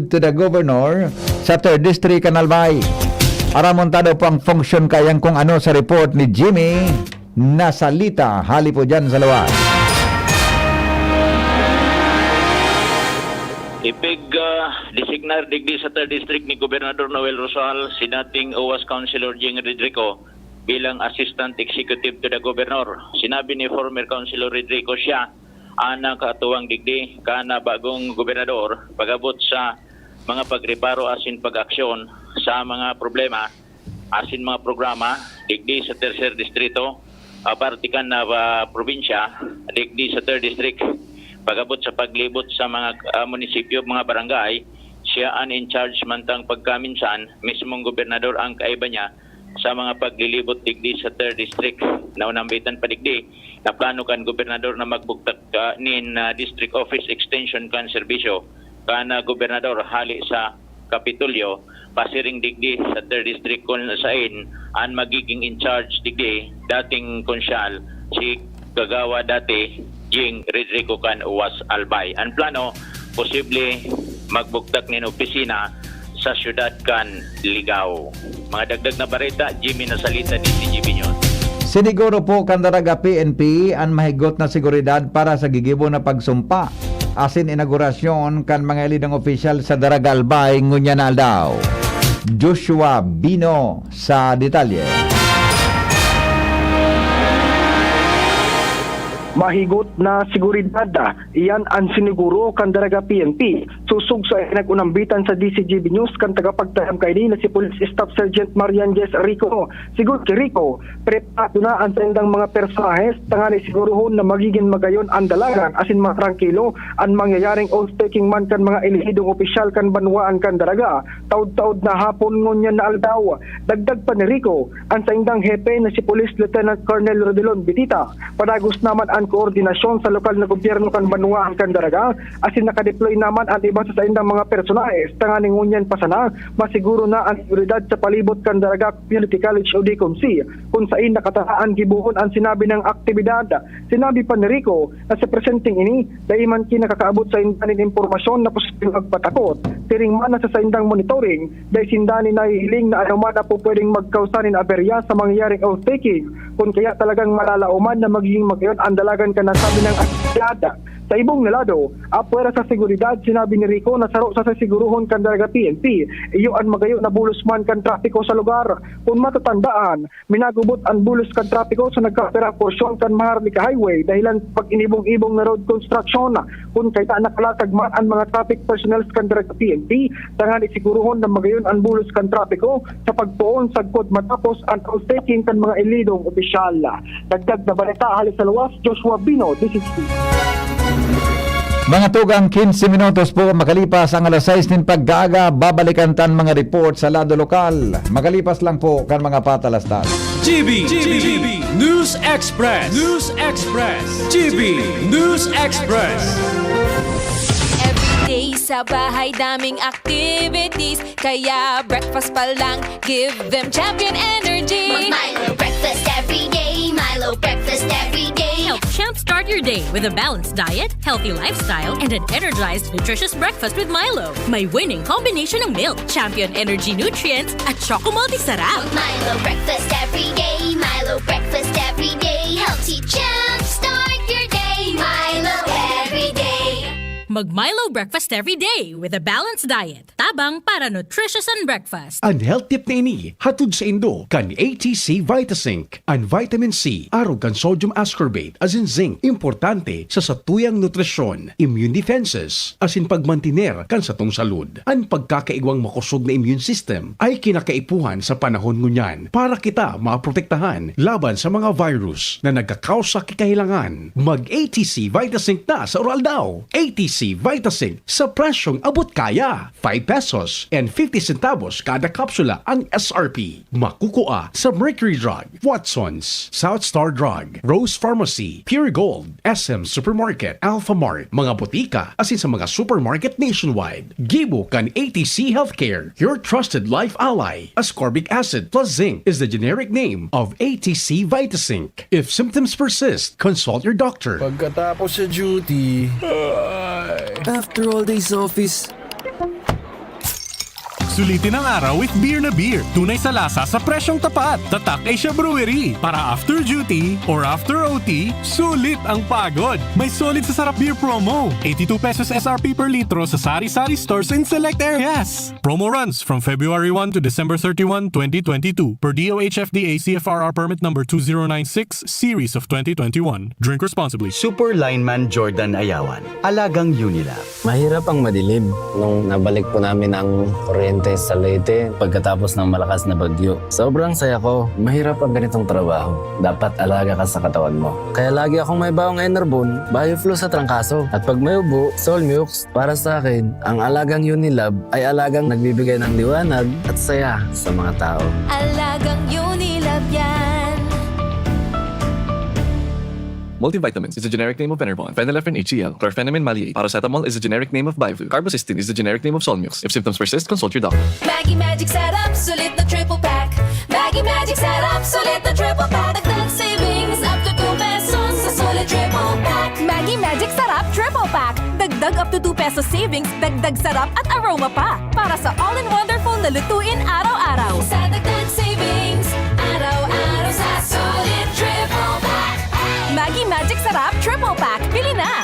to the Governor sa 3rd District Canalbay. Aramontado po ang function kayang kung ano sa report ni Jimmy Nasalita. Hali po dyan sa luwas. Ipig designar digdi sa 3rd District ni Gobernador Noel Rosal si dating OWAS Councilor Jing Rodrigo bilang Assistant Executive to the Governor. Sinabi ni former Councilor Rodrigo siya ang nakatuwang digdi kana bagong gobernador pagabot sa mga pagreparo asin pag-aksyon sa mga problema asin mga programa digdi sa tercer distrito, partikan na probinsya, digdi sa third district. Pagabot sa paglibot sa mga munisipyo, mga barangay, siya ang in charge mantang pagkaminsan, mismong gobernador ang kaiba niya sa mga paglilibot digdi sa third district. Naunambitan pa digdi, na plano kan gobernador na magbugtak nin district office extension kan serbisyo kan gobernador hali sa Kapitulyo, pasiring digdi sa third district kung saan ang magiging in charge digdi dating konsyal si Kagawa dati Jing Rodrigo kan Uwas Albay. Ang plano, posible magbuktak nin opisina sa syudad kan Ligao. Mga dagdag na barita, Jimmy Nasalita ni CGB News. Siniguro po kandaraga PNP ang mahigot na seguridad para sa gigibo na pagsumpa. Asin inaugurasyon kan mga ilidang opisyal sa Daragalbay ngunya na daw. Joshua Bino sa detalye. Mahigot na seguridad, iyan ang siniguro kan daraga PNP. Susug sa nag-unambitan sa DCGB News kan tagapagtayam kay ni na si Police Staff Sergeant Marian Jess Rico. Sigur kay Rico, prepado na ang tendang mga personahes tangani siguruhon na magiging magayon ang dalagan asin matrangkilo ang mangyayaring oath-taking man kan mga ilihidong opisyal kan banwaan kan daraga. Taud-taud na hapon ngunya na aldaw. Dagdag pa ni Rico, ang saindang hepe na si Police Lieutenant Colonel Rodilon Bitita. Padagos naman ang koordinasyon sa lokal na gobyerno kan banwaan kan daraga asin nakadeploy naman ang iba sa saindang mga personahes tanganing ngunyan pa sana masiguro na ang seguridad sa palibot kan daraga Community College o DCOMC kung saan nakataan gibuhon ang sinabi ng aktibidad. Sinabi pa ni Rico na sa presenting ini dahil man kinakakaabot sa indanin impormasyon na posibleng magpatakot tiring man na sa saindang monitoring dahil sindani na hiling na anuman na po pwedeng magkausanin aberya sa mangyayaring oath-taking kung kaya talagang malalauman na magiging magayon ang dalagan ka na sabi ng aktibidad. Sa ibong nalado, apwera sa seguridad, sinabi ni Rico na saro sa siguruhon kan daraga PNP, iyo ang magayo na bulos man kan trapiko sa lugar. Kung matatandaan, minagubot ang bulos kan trapiko sa nagkapera porsyon kan Maharlika Highway dahilan pag inibong-ibong na road construction. Kung kaya nakalatag man ang mga traffic personnel kan daraga PNP, tangan isiguruhon na magayon ang bulos kan trapiko sa pagpuon sagkod matapos ang oath-taking kan mga ilidong opisyal. Dagdag na balita halis sa luwas, Joshua Bino, DCG. Mga tugang 15 minutos po makalipas ang alas 6 nin paggaga, babalikan tan mga report sa lado lokal. Makalipas lang po kan mga patalastas. GB News Express. GB News Express. Everyday sa bahay daming activities, kaya breakfast pa lang give them champion energy. Milo breakfast every day, Milo breakfast every day. Help champ start your day with a balanced diet, healthy lifestyle, and an energized, nutritious breakfast with Milo. May winning combination ng milk, champion energy nutrients, at Choco Multi-Sarap. Milo breakfast every day, Milo breakfast every day. Healthy champ start your day, Milo every day. Mag-Milo breakfast every day with a balanced diet. Tabang para nutritious and breakfast. Ang health tip na ini, hatod sa Indo, kan ATC Vitasync. Ang vitamin C, arog kan sodium ascorbate, as in zinc, importante sa satuyang nutrisyon, immune defenses, as in pagmantiner kan sa tong salud. Ang pagkakaigwang makusog na immune system ay kinakaipuhan sa panahon ngunyan para kita maprotektahan laban sa mga virus na nagkakausa kikahilangan. Mag-ATC Vitasync na sa oral daw. ATC Vitasync sa presyong abot kaya. 5 pesos and 50 centavos kada kapsula ang SRP. Makukuha sa Mercury Drug, Watsons, South Star Drug, Rose Pharmacy, Pure Gold, SM Supermarket, Alpha Mart, mga botika, asin sa mga supermarket nationwide. Gibo kan ATC Healthcare, your trusted life ally. Ascorbic acid plus zinc is the generic name of ATC Vitasync. If symptoms persist, consult your doctor. Pagkatapos sa duty, after all days office, Sulitin ang araw with Beer na Beer. Tunay sa lasa sa presyong tapat. Tatak Asia Brewery. Para after duty or after OT, sulit ang pagod. May solid sa sarap beer promo. 82 pesos SRP per litro sa sari-sari stores in select areas. Promo runs from February 1 to December 31, 2022 per DOH FDA CFRR permit number 2096 series of 2021. Drink responsibly. Super lineman Jordan Ayawan, alagang Unilab. Mahirap ang madilim. Nung nabalik po namin ang kuryente Camotes sa Leyte pagkatapos ng malakas na bagyo. Sobrang saya ko. Mahirap ang ganitong trabaho. Dapat alaga ka sa katawan mo. Kaya lagi akong may bawang Enerbon, Bioflu sa trangkaso. At pag may ubo, Solmux. Para sa akin, ang alagang Unilab ay alagang nagbibigay ng liwanag at saya sa mga tao. Alagang Unilab yan. Multivitamins is the generic name of Enervon. Phenylephrine HCl. Chlorpheniramine maleate. Paracetamol is the generic name of Biflu. Carbocisteine is the generic name of Solmux. If symptoms persist, consult your doctor. Maggie Magic Sarap, sulit na triple pack. Maggie Magic Sarap, sulit na triple pack. Dagdag savings up to 2 pesos sa sulit triple pack. Maggie Magic Sarap Triple Pack. Dagdag up to 2 pesos savings, dagdag sarap at aroma pa. Para sa all-in-wonderful na lutuin araw-araw. Sa dagdag savings, araw-araw sa sulit triple pack. Maggie Magic Sarap Triple Pack. Bili na!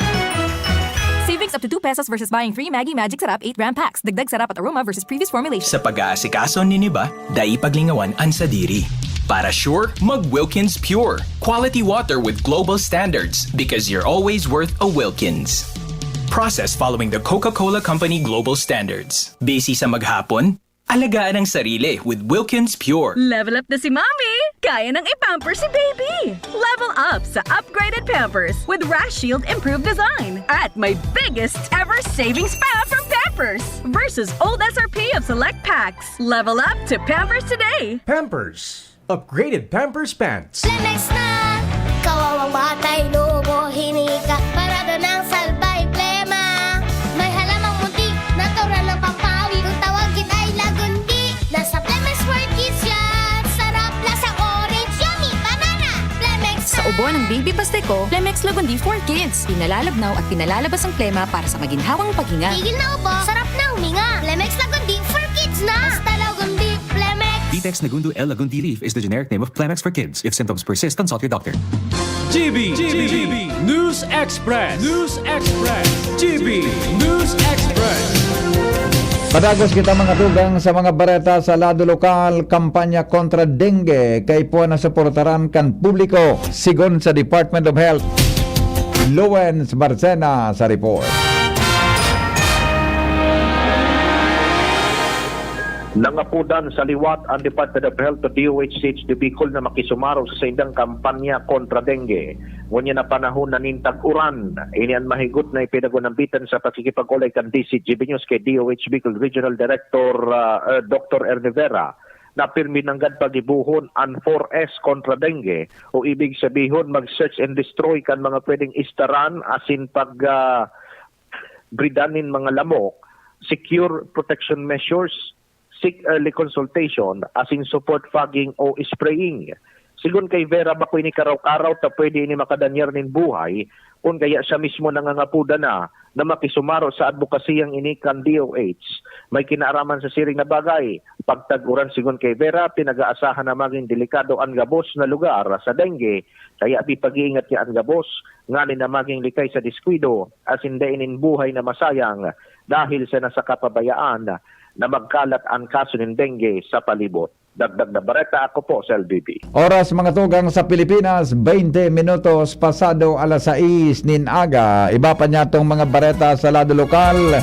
Savings up to 2 pesos versus buying 3 Maggie Magic Sarap 8-gram packs. Dagdag sarap at aroma versus previous formulation. Sa pag-aasikaso ni Niba, dai paglingawan ang sadiri. Para sure, mag Wilkins Pure. Quality water with global standards because you're always worth a Wilkins. Processed following the Coca-Cola Company global standards. Basi sa maghapon, alagaan ang sarili with Wilkins Pure. Level up na si Mommy! Kaya nang ipamper si Baby! Level up sa upgraded Pampers with Rash Shield Improved Design at my biggest ever savings pa from Pampers versus old SRP of select packs. Level up to Pampers today! Pampers. Upgraded Pampers Pants. Lemex na! Kawawang batay, lobo, hinika, parada ng salbay, plema. May halamang munti, natural ng pampawi, kung tawagin ay lagundi. Nasa Lemex for Kids yan, sarap lasa orange, yummy, banana. Lemex na! Sa ubo ng baby pasteko, Lemex Lagundi for Kids. Pinalalabnaw at pinalalabas ang plema para sa maginhawang paghinga. Tigil na ubo, sarap na huminga. Lemex Lagundi for Kids na! Basta Lagundi, Lemex. Vitex Nagundu L. Lagundi Leaf is the generic name of Plemex for kids. If symptoms persist, consult your doctor. GB News Express. GB News Express. Padagos kita mga tugang sa mga bareta sa lado lokal, kampanya kontra dengue kay po na suportaran kan publiko sigon sa Department of Health. Lawrence Barcena sa report. Nangapudan sa liwat ang Department of Health to DOH de Bicol na makisumaro sa indang kampanya kontra dengue. Ngunyan na panahon na nintag-uran, inian mahigot na ipinagunambitan sa pakikipag-ulay kan DCGB News kay DOH Bicol Regional Director Dr. Ernivera na pirmi ng pagibuhon ang 4S kontra dengue o ibig sabihin mag-search and destroy kan mga pwedeng istaran asin pag bridanin mga lamok, secure protection measures, seek early consultation as in support fogging o spraying. Sigun kay Vera bakoy ni karaw-karaw ta pwede ini makadanyar nin buhay kung kaya siya mismo nangangapuda na makisumaro sa advokasiyang ini kan DOH. May kinaaraman sa siring na bagay. Pagtaguran sigun kay Vera, pinag-aasahan na maging delikado ang gabos na lugar sa dengue. Kaya pag-iingat niya ang gabos, nganin na maging likay sa diskwido as hindi inin buhay na masayang dahil sa nasa kapabayaan na magkalat ang kaso ng dengue sa palibot. Dagdag na bareta, ako po sa LBB. Oras mga tugang sa Pilipinas, 20 minutos pasado alas 6 nin aga. Iba pa niya tong mga bareta sa lado lokal.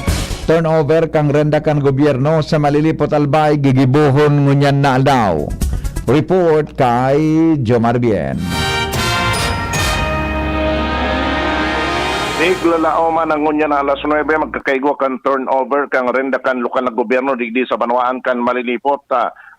Turnover kang renda kan gobyerno sa malilipot albay, gigibuhon ngunyan na daw. Report kay Jomar Bien. Niglalaoman ang ngunya na alas 9, magkakaigwa kan turnover kang renda kan lokal na gobyerno digdi sa Banwaan kan malilipot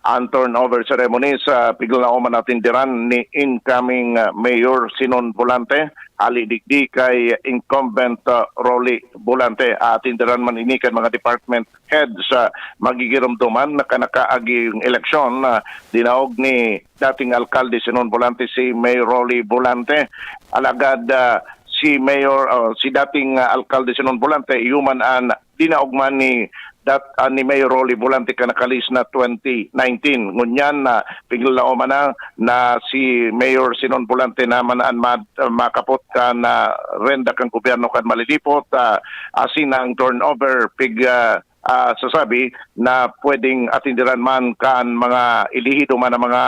ang turnover ceremony sa piglalaoman natin diran ni incoming Mayor Sinon Volante, ali digdi kay incumbent Rolly Volante at indiran man ini kan mga department heads magigiramduman na kanakaaging eleksyon dinaog ni dating alkalde Sinon Volante si Mayor Rolly Volante. Alagad si dating alkalde Sinon Volante human an dinaugman ni Mayor Rolly Volante kanakalis na 2019. Ngunyan na piglalaoman na si Mayor Sinon Volante naman ang makapot ka na renda kang gobyerno kan malilipot asin ang turnover sasabi na pwedeng atindiran man kan mga ilihido man ang mga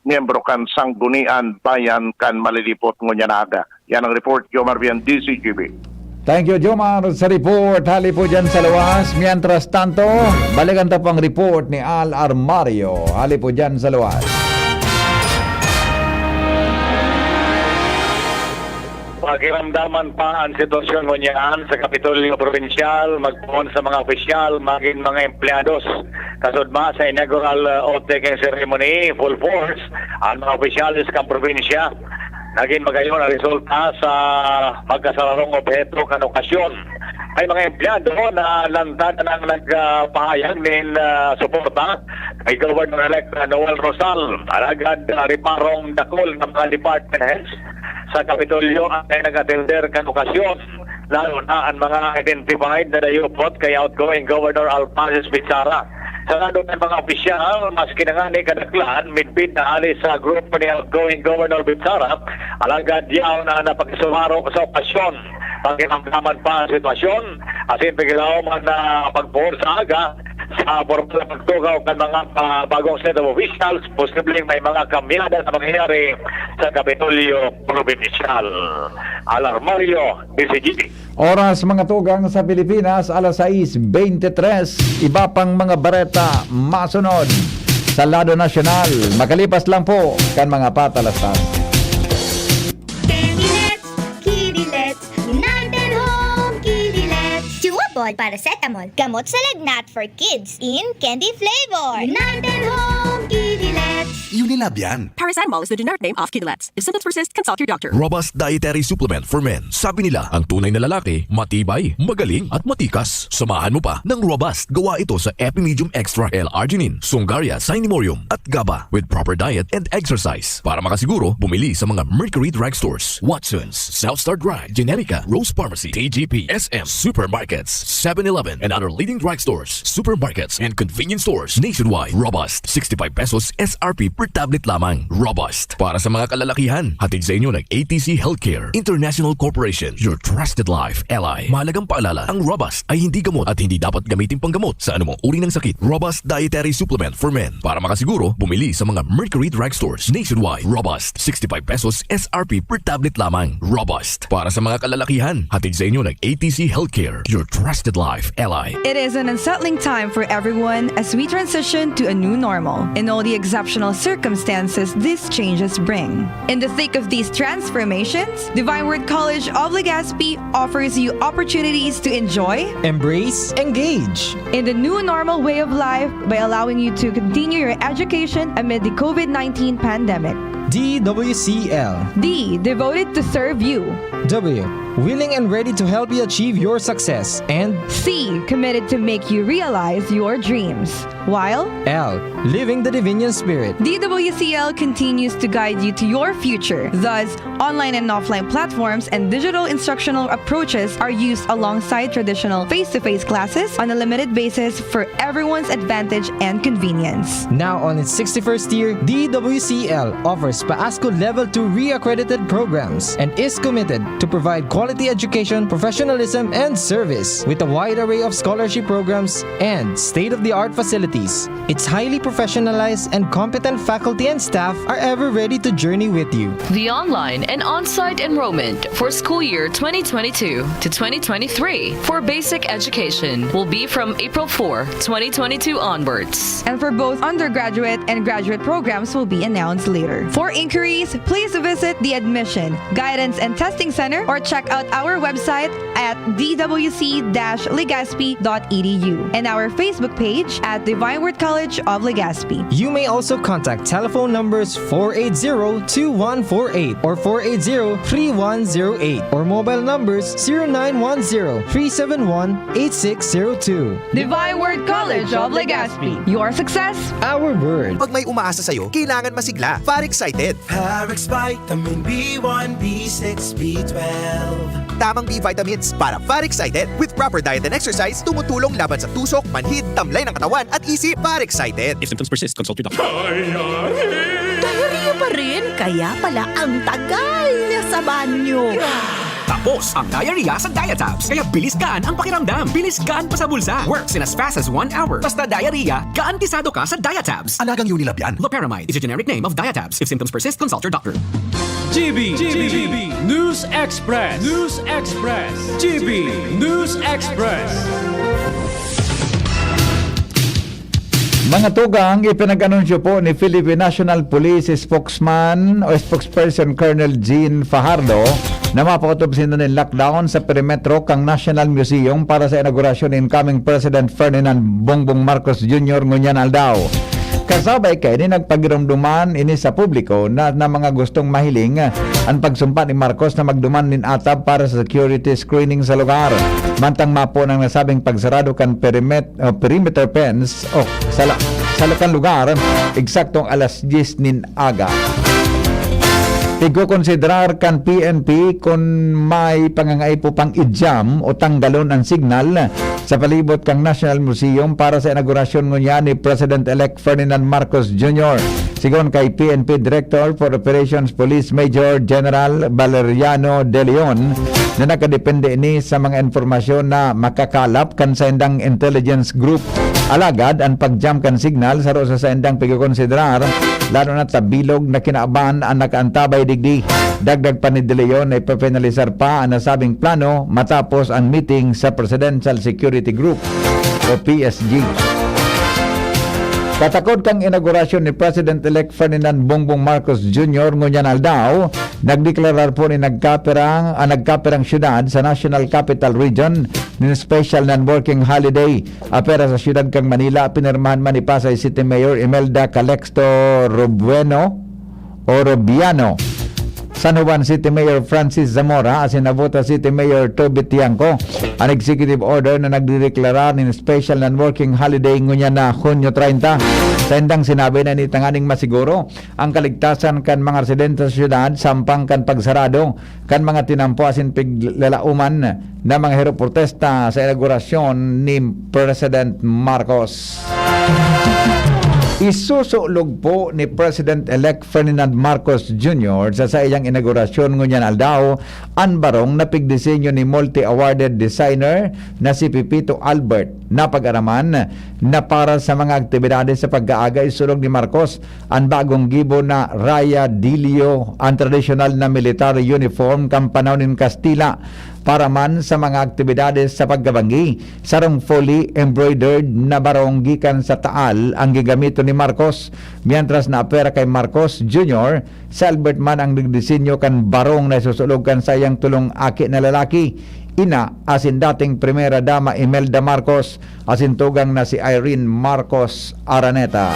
miyembro kan sanggunian bayan kan malilipot ngunyan aga. Yan ang report, Jomar Bien, DCGB. Thank you, Jomar, sa report. Hali po dyan sa luwas. Mientras tanto, balikan ta pang report ni Al Armario. Hali po dyan sa luwas. Pakiramdaman pa ang sitwasyon mo niyan sa Kapitolyo Provincial, magpuon sa mga opisyal, maging mga empleados. Kasudma sa inaugural oath-taking ceremony, full force, ang mga opisyalis kang probinsya. Naging magayon ang resulta sa magkasalarong objeto kan okasyon. Ay mga empleyado na lantan ng nagpahayag ng suporta kay Governor-elect Noel Rosal. Alagad riparong dakol ng mga department heads sa Kapitolyo ang nag-attender kan okasyon. Lalo na ang mga identified na dayupot kay outgoing Governor Alpacis Bichara. Sa nandun ng mga opisyal, maski na nga ni kadaklan, midbid na alis sa grupo ni outgoing Governor Bichara, alagad yaw na napagsusumaro sa okasyon. Pagkinamdaman pa ang sitwasyon, asin pigilaw man na pagpuhor sa aga, sa formal na pagtugaw ng mga bagong set of officials, posibleng may mga kamyada na mangyayari sa Kapitolyo Provincial. Alarmario, DCGP. Oras mga tugang sa Pilipinas, alas 6:23. Iba pang mga bareta masunod sa lado nasyonal. Makalipas lang po kan mga patalastas. Kidilets, United Home Kidilets. Chewable paracetamol, gamot sa lagnat for kids in candy flavor. United Home Kidilets. Unilab yan. Paracetamol is the generic name of Kidilets. If symptoms persist, consult your doctor. Robust dietary supplement for men. Sabi nila, ang tunay na lalaki, matibay, magaling at matikas. Samahan mo pa ng Robust. Gawa ito sa Epimedium Extra L-Arginine, Songaria Cinnamomum at GABA with proper diet and exercise. Para makasiguro, bumili sa mga Mercury Drugstores, Watson's, Southstar Drug, Generica, Rose Pharmacy, TGP, SM, Supermarkets, 7-Eleven, and other leading drugstores, supermarkets, and convenience stores nationwide. Robust, 65 pesos SRP per tablet lamang. Robust. Para sa mga kalalakihan, hatid sa inyo ng ATC Healthcare International Corporation, your trusted life ally. Mahalagang paalala, ang Robust ay hindi gamot at hindi dapat gamitin panggamot sa anumang uri ng sakit. Robust Dietary Supplement for Men. Para makasiguro, bumili sa mga Mercury Drugstores nationwide. Robust, 65 pesos SRP per tablet lamang. Robust. Para sa mga kalalakihan, hatid sa inyo ng ATC Healthcare, your trusted life ally. It is an unsettling time for everyone as we transition to a new normal and all the exceptional circumstances these changes bring. In the thick of these transformations, Divine Word College of Legazpi offers you opportunities to enjoy, embrace, engage in the new normal way of life by allowing you to continue your education amid the COVID-19 pandemic. DWCL. D, devoted to serve you. W, willing and ready to help you achieve your success. And C, committed to make you realize your dreams. While L, living the Divinian Spirit. DWCL continues to guide you to your future. Thus, online and offline platforms and digital instructional approaches are used alongside traditional face-to-face classes on a limited basis for everyone's advantage and convenience. Now on its 61st year, DWCL offers PAASCO Level 2 re-accredited programs and is committed to provide quality education, professionalism, and service with a wide array of scholarship programs and state-of-the-art facilities. Its highly professionalized and competent faculty and staff are ever ready to journey with you. The online and on-site enrollment for school year 2022 to 2023 for basic education will be from April 4, 2022 onwards. And for both undergraduate and graduate programs will be announced later. For inquiries, please visit the Admission, Guidance and Testing Center or check out our website at dwc-legazpi.edu and our Facebook page at Divine Word College of Legazpi. You may also contact telephone numbers 480-2148 or 480-3108 or mobile numbers 0910-371-8602. Divine Word College of Legazpi. Your success, our word. Pag may umaasa sa'yo, kailangan masigla. Far-Excited. Parex Vitamin B1, B6, B12. Tamang B vitamins para Far-Excited. With proper diet and exercise, tumutulong laban sa tusok, manhid, tamlay ng katawan at isip. Far-Excited. If symptoms persist, consult your doctor. Diarrhea pa rin, kaya pala ang tagal niya sa banyo. Tapos ang diarrhea sa Diatabs. Kaya bilis gaan ang pakiramdam. Bilis gaan pa sa bulsa. Works in as fast as 1 hour. Basta diarrhea, garantisado ka sa Diatabs. Alagang Unilab yan. Loperamide is a generic name of Diatabs. If symptoms persist, consult your doctor. GB News Express. GB News Express. Mga tugang, ipinag-anunsyo po ni Philippine National Police spokesman o spokesperson Colonel Jean Fajardo na mapautob sino ng lockdown sa perimetro kang National Museum para sa inaugurasyon ni incoming President Ferdinand Bongbong Marcos Jr. ngunyan Aldao. Kasabay kay ni nagpagirumduman ini sa publiko na mga gustong mahiling ang pagsumpa ni Marcos na magduman nin atab para sa security screening sa lugar. Mantang mapo ng nasabing pagsarado kan perimeter fence sa lokal lugar eksaktong alas 10 nin aga. Iko-konsiderar kan PNP kung may pangangaipo pang idyam o tanggalon ang signal sa palibot kang National Museum para sa inaugurasyon ngunya ni President-elect Ferdinand Marcos Jr. Sigon kay PNP Director for Operations Police Major General Valeriano De Leon na nakadepende ni sa mga informasyon na makakalap kan sa indang intelligence group. Alagad ang pagjam kan signal sa rosa sa indang pagkukonsiderar lalo na tabilog na kinaaban ang nakaantabay digdi. Dagdag pa ni De Leon ay papenalisar pa ang nasabing plano matapos ang meeting sa Presidential Security Group o PSG. Katakod kang inaugurasyon ni President-elect Ferdinand Bongbong Marcos Jr. ngunyan Aldao, nagdeklarar po ni nagkapirang syudad sa National Capital Region ng special non-working holiday. Apera sa syudad kang Manila, pinirmahan man ni Pasay City Mayor Imelda Calixto Robiano, San Juan City Mayor Francis Zamora at Navota City Mayor Toby Tiangco ang executive order na nagdideklara ng special non-working holiday ngunyan na Hunyo 30. Sa indang sinabi na nitanganing masiguro ang kaligtasan kan mga residente sa syudad sampang kan pagsarado kan mga tinampo asin piglalauman na mga hero protesta sa inaugurasyon ni President Marcos. Isusulog po ni President-elect Ferdinand Marcos Jr. sa iyang inaugurasyon ngunyan Aldao ang barong na pigdisenyo ni multi-awarded designer na si Pipito Albert na pag-araman na para sa mga aktibidades sa pag-aaga. Isulog ni Marcos ang bagong gibo na Raya Dilio, ang tradisyonal na military uniform kampanaw ng Kastila para man sa mga aktibidades sa paggabangi. Sarong fully embroidered na barong gikan sa taal ang gigamito ni Marcos, mientras na apera kay Marcos Jr. sa Albert man ang nagdisenyo kan barong na susulog kan sa iyang tulong aki na lalaki. Ina asin dating Primera Dama Imelda Marcos asin tugang na si Irene Marcos Araneta.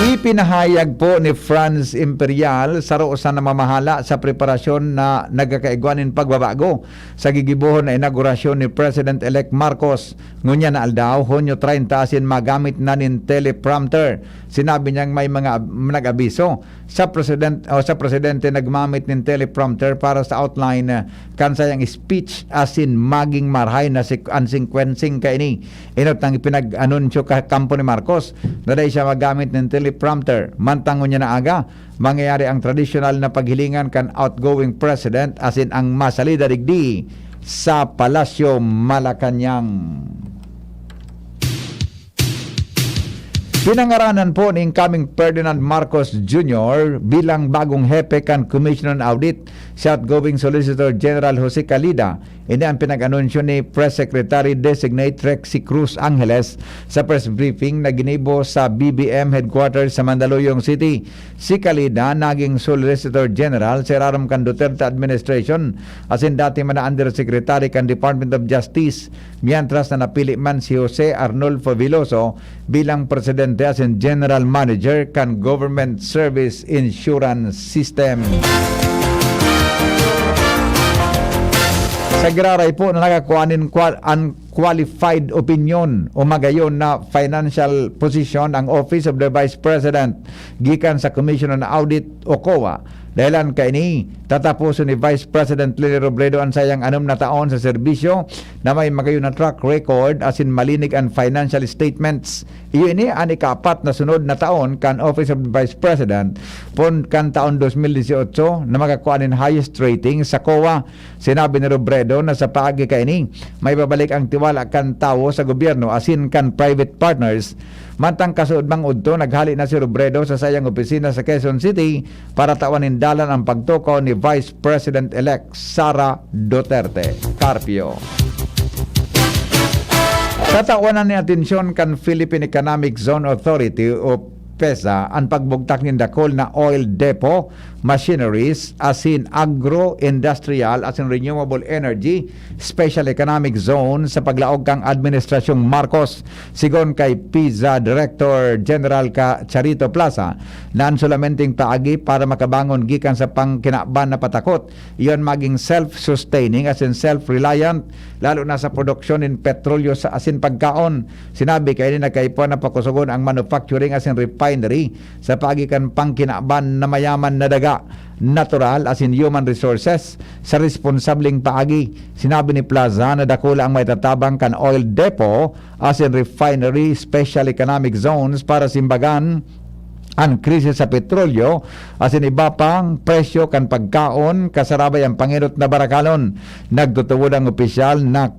Ipinahayag po ni Franz Imperial sa roosan na mamahala sa preparasyon na nagkakaigwanin pagbabago sa gigibuhon na inaugurasyon ni President-elect Marcos ngunya na Aldao, Hunyo 30 asin magamit na nin teleprompter. Sinabi niyang may mga nag-abiso sa presidente nagmamit nin teleprompter para sa outline kansayang speech asin maging marhay na ang sequencing kaini. Inot nang ipinag-anunsyo ka kampo ni Marcos na dahil siya magamit ng teleprompter. Mantangon niya na aga, mangyayari ang tradisyonal na paghilingan kan outgoing president asin ang masalida digdi sa Palasyo Malacanang. Pinangaranan po ni incoming Ferdinand Marcos Jr. bilang bagong hepe kan Commission on Audit si outgoing Solicitor General Jose Calida. Ini ang pinag-anunsyo ni Press Secretary Designate Rexy Cruz Angeles sa press briefing na ginibo sa BBM headquarters sa Mandaluyong City. Si Calida naging Solicitor General sa irarom kan Duterte administration asin dati man na Undersecretary kan Department of Justice, mientras na napili man si Jose Arnulfo Veloso bilang Presidente asin General Manager kan Government Service Insurance System. Sa giraray po na nakakuhanin unqualified opinion o magayon na financial position ang Office of the Vice President gikan sa Commission on Audit o COA Dahilan kay ni tatapuson ni Vice President Leni Robredo ang sayang 6 na taon sa serbisyo na may magayon na track record as in malinig and financial statements. Iyo ini ang ika-4 na sunod na taon kan Office of the Vice President pon kan taon 2018 na makakuha nin highest rating sa COA. Sinabi ni Robredo na sa paagi kay ni may babalik ang tiwala kan tawo sa gobyerno as in kan private partners. Mantang kasuod mang udto, naghali na si Robredo sa sayang opisina sa Quezon City para tawanin dalan ang pagtukaw ni Vice President-elect Sara Duterte Carpio. Tatawanan ni atensyon kan Philippine Economic Zone Authority o PEZA ang pagbugtak ng dakol na oil depot, machineries, as in agro-industrial, as in renewable energy, special economic zone sa paglaog kang Administrasyong Marcos. Sigon kay PEZA Director General ka Charito Plaza, naan solamenting paagi para makabangon gikan sa pangkinaban na patakot. Iyon maging self-sustaining, as in self-reliant, lalo na sa produksyon in petrolyo sa as in pagkaon. Sinabi kay ni nagkaipon na pakusugon ang manufacturing as in refinery sa pagikan pangkinaban na mayaman na daga, natural as in human resources sa responsableng paagi. Sinabi ni Plaza na dakula ang may tatabang kan oil depot as in refinery special economic zones para simbagan ang krisis sa petrolyo as in iba pang presyo kan pagkaon kasarabay ang panginot na barakalon. Nagtutuwod ang opisyal na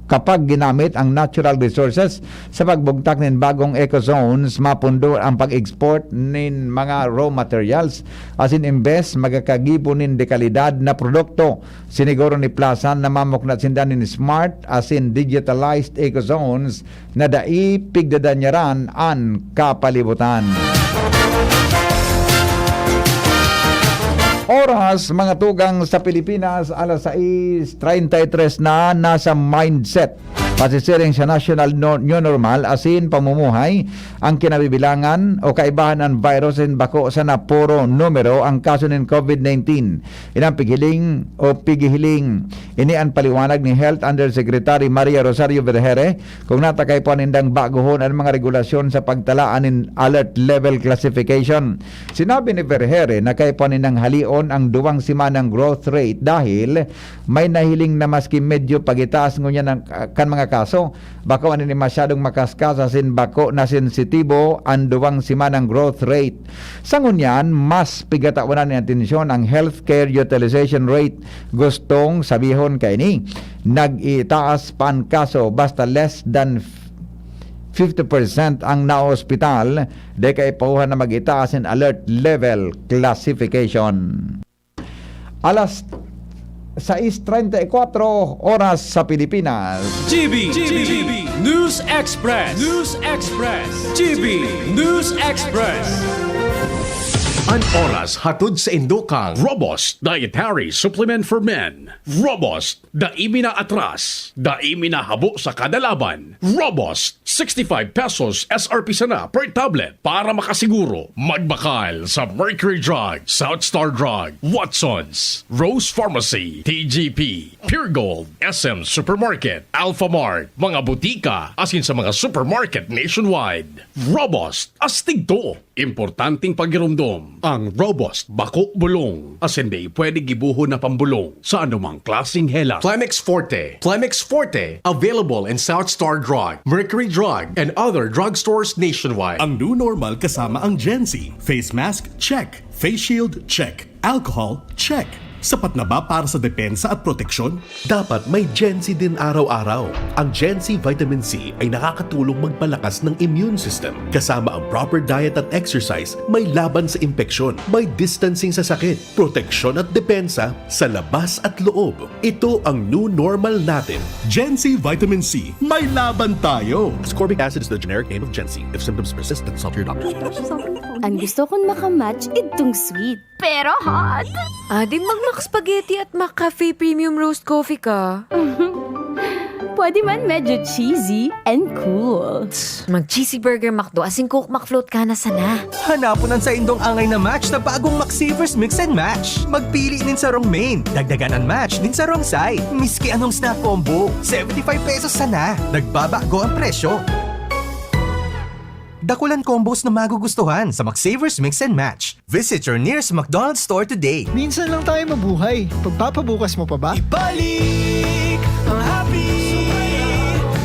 kapag ginamit ang natural resources sa pagbugtak ng bagong ecozones, mapundo ang pag-export ng mga raw materials as in imbes magakagibo ng dekalidad na produkto. Siniguro ni Plaza na mamuknat sindan ng smart as in digitalized ecozones na daipigdadanyaran ang kapalibutan. Oras, mga tugang sa Pilipinas, alas 6:33 na nasa mindset. Pasisiring sa National New Normal asin pamumuhay ang kinabibilangan o kaibahan ng virus in bako sa napuro numero ang kaso ng COVID-19. Inang pigiling o pigihiling. Ini ang paliwanag ni Health Undersecretary Maria Rosario Vergere kung natakay po nindang baguhon ang mga regulasyon sa pagtalaan ng alert level classification. Sinabi ni Vergere na kay po nindang halion ang 2 simanang growth rate dahil may nahiling na maski medyo pagitaas ngunya ng kan mga kaso, bako ani masyadong makaskas asin bako na sensitibo ang 2 simanang growth rate. Sa ngunyan, mas pigatawanan ni atensyon ang healthcare utilization rate. Gustong sabihon kay ni nag-itaas pa ang kaso basta less than 50% ang na-hospital de kay pauhan na mag-itaas in alert level classification. Alas 6:34 oras sa Pilipinas. GB News Express. GB News Express. An oras hatod sa Indokang Robust Dietary Supplement for Men. Robust, daimi na atras, daimi na habo sa kada laban. Robust, 65 pesos SRP sana per tablet para makasiguro. Magbakal sa Mercury Drug, South Star Drug, Watsons, Rose Pharmacy, TGP, Pure Gold, SM Supermarket, Alpha Mart, mga butika, asin sa mga supermarket nationwide. Robust, astig to. Importanteng pagirumdom ang Robust Bako Bulong as hindi pwede gibuho na pambulong sa anumang klaseng hela. Plemex Forte. Plemex Forte, available in South Star Drug, Mercury Drug, and other drugstores nationwide. Ang new normal kasama ang Gen Z. Face mask, check. Face shield, check. Alcohol, check. Sapat na ba para sa depensa at proteksyon? Dapat may Gen Z din araw-araw. Ang Gen Z Vitamin C ay nakakatulong magpalakas ng immune system. Kasama ang proper diet at exercise, may laban sa impeksyon, may distancing sa sakit, proteksyon at depensa sa labas at loob. Ito ang new normal natin. Gen Z Vitamin C, may laban tayo! Ascorbic acid is the generic name of Gen Z. If symptoms persist, then consult your doctor. Ang gusto kong makamatch itong sweet. Pero hot! Di mag-Mac Spaghetti at Mac Cafe Premium Roast Coffee ka. Pwede man medyo cheesy and cool. Mag-cheesy burger McDo asing Coke McFloat ka na sana. Hanapunan sa indong angay na match na bagong McSavers Mix and Match. Magpili din sa wrong main. Dagdagan ang match din sa wrong side. Miski anong snack combo. 75 pesos sana. Nagbabago ang presyo. dakulan combos na magugustuhan sa McSavers Mix and Match. Visit your nearest McDonald's store today. Minsan lang tayo mabuhay. Pagpapabukas mo pa ba? Ibalik ang happy.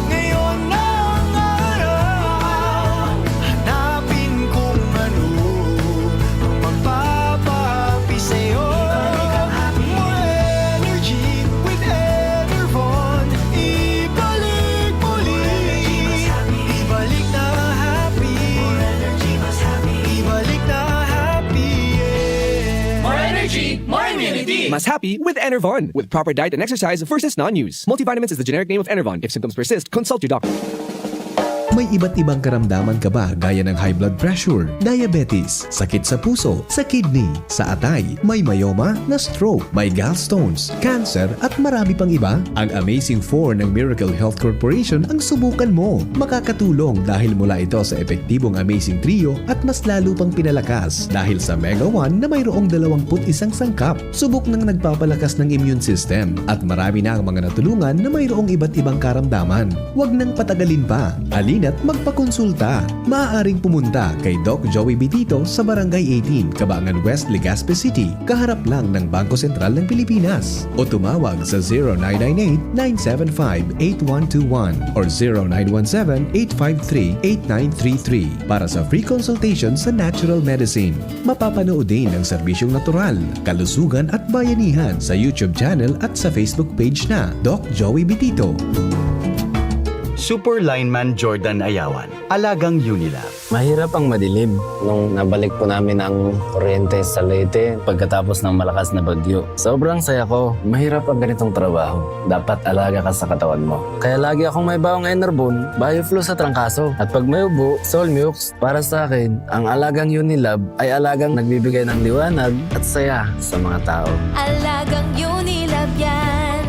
Ngayon na ang araw. Hanapin kung ano ang magpapahappy sa'yo. Ibalik ang happy. More energy with Enervon. Ibalik muli. Ibalik na ang happy. More energy, mas happy. Ibalik na ang happy. More energy, more immunity. Mas happy with Enervon. With proper diet and exercise versus non-use. Multivitamins is the generic name of Enervon. If symptoms persist, consult your doctor. May iba't ibang karamdaman ka ba gaya ng high blood pressure, diabetes, sakit sa puso, sa kidney, sa atay, may myoma, na stroke, may gallstones, cancer at marami pang iba? Ang Amazing 4 ng Miracle Health Corporation ang subukan mo. Makakatulong dahil mula ito sa epektibong Amazing Trio at mas lalo pang pinalakas dahil sa Mega 1 na mayroong 21 sangkap. Subok ng nagpapalakas ng immune system at marami na ang mga natulungan na mayroong iba't ibang karamdaman. Huwag nang patagalin pa. At magpakonsulta. Maaaring pumunta kay Doc Joey Bitito sa Barangay 18, Cabangan West, Legazpi City, kaharap lang ng Bangko Sentral ng Pilipinas. O tumawag sa 0998-975-8121 or 0917-853-8933 para sa free consultation sa natural medicine. Mapapanood din ang serbisyong natural, kalusugan at bayanihan sa YouTube channel at sa Facebook page na Doc Joey Bitito. Super Lineman Jordan Ayawan, alagang Unilab. Mahirap ang madilim. Nung nabalik po namin ang kuryente sa Leyte pagkatapos ng malakas na bagyo. Sobrang saya ko. Mahirap ang ganitong trabaho. Dapat alaga ka sa katawan mo. Kaya lagi akong may bawang Enervon, BioFlow sa trangkaso. At pag may ubo, Solmux. Para sa akin, ang alagang Unilab ay alagang nagbibigay ng liwanag at saya sa mga tao. Alagang Unilab yan.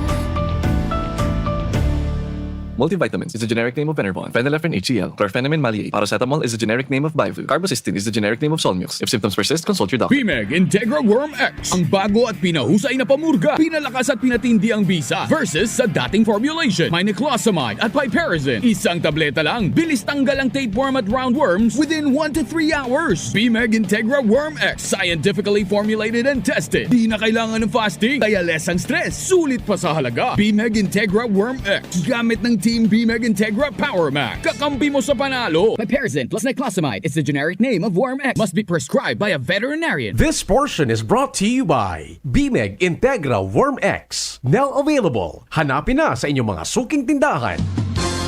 Multivitamins is the generic name of Enervon. Phenylephrine HCl. Chlorpheniramine maleate. Paracetamol is the generic name of Bivlu. Carbocisteine is the generic name of Solmux. If symptoms persist, consult your doctor. BMEG Integra Worm X. Ang bago at pinahusay na pamurga. Pinalakas at pinatindi ang bisa. Versus sa dating formulation. May niclosamide at piperazine. Isang tableta lang. Bilis tanggal ang tapeworm at roundworms within 1 to 3 hours. BMEG Integra Worm X. Scientifically formulated and tested. Di na kailangan ng fasting. Kaya less ang stress. Sulit pa sa halaga. BMEG Integra Worm X. Gamit ng Team BMEG Integra Power Max. Kakampi mo sa panalo. Piperazine plus niclosamide is the generic name of Worm X. Must be prescribed by a veterinarian. This portion is brought to you by BMEG Integra Worm X. Now available. Hanapin na sa inyong mga suking tindahan.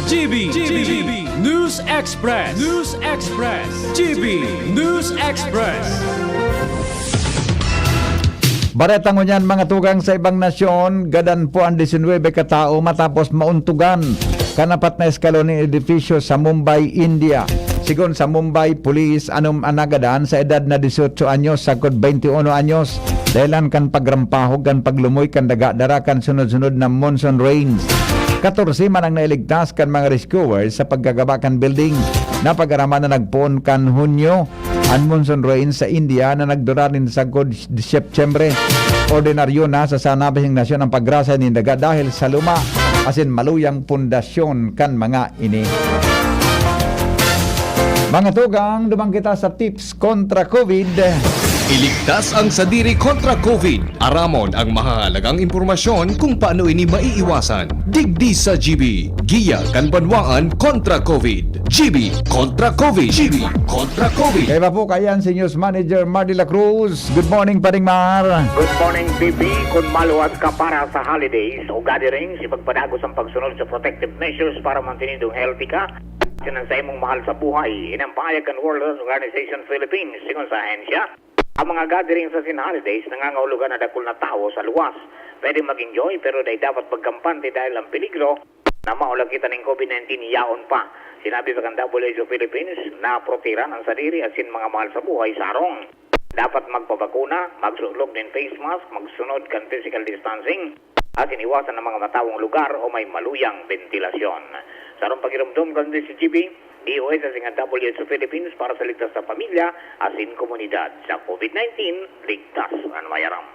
GB News Express. News Express. GB News Express. Baretang ngunyan mga tugang sa ibang nasyon, gadan po ang 19 katao matapos mauntugan kanapat na eskalon ng edifisyo sa Mumbai, India. Sigon sa Mumbai Police, anagadan sa edad na 18 anyos sagod 21 anyos dahilan kan pagrampahog kan paglumoy kan daga-dara kan sunod-sunod na monsoon rains. 14 man ang nailigtas kan mga rescuers sa paggagabakan building na pag-araman na nagpoon kan Hunyo ang monsoon rains sa India na nagdura rin sa September. Ordinaryo na sa sanabing nasyon ang pagrasa ni daga dahil sa luma asin maluyang pundasyon kan mga ini. Mga tugang, dumang kita sa tips kontra COVID. Iligtas ang sadiri kontra COVID. Aramon ang mahalagang impormasyon kung paano ini maiiwasan. Digdi sa GB. Giya kan banwaan kontra COVID. GB kontra COVID. GB kontra COVID. Kaya pa po kayan si News Manager Mar de la Cruz. Good morning, Paring Mar. Good morning, BP. Kung maluwas ka para sa holidays o gatherings, ipagpadagos ang pagsunod sa protective measures para mantinidong healthy ka. Sinansay mong mahal sa buhay. Inampayag ang World Health Organization Philippines. Sigon sa ahensya, ang mga gatherings sa holidays nangangahulugan na dakul na tao sa luwas. Pwede mag-enjoy pero dapat pagkampante dahil ang peligro na maulakitan ng COVID-19 yaon pa. Sinabi pa kang WHO Philippines na protiran ang sarili asin mga mahal sa buhay sa arong. Dapat magpabakuna, magsulog ng face mask, magsunod kan physical distancing at iniwasan ng mga matawang lugar o may maluyang ventilasyon. Sa arong pagirumdum kan si GB, DOS sa WHO Philippines para sa ligtas sa pamilya asin komunidad. Sa COVID-19, ligtas ang mayaram.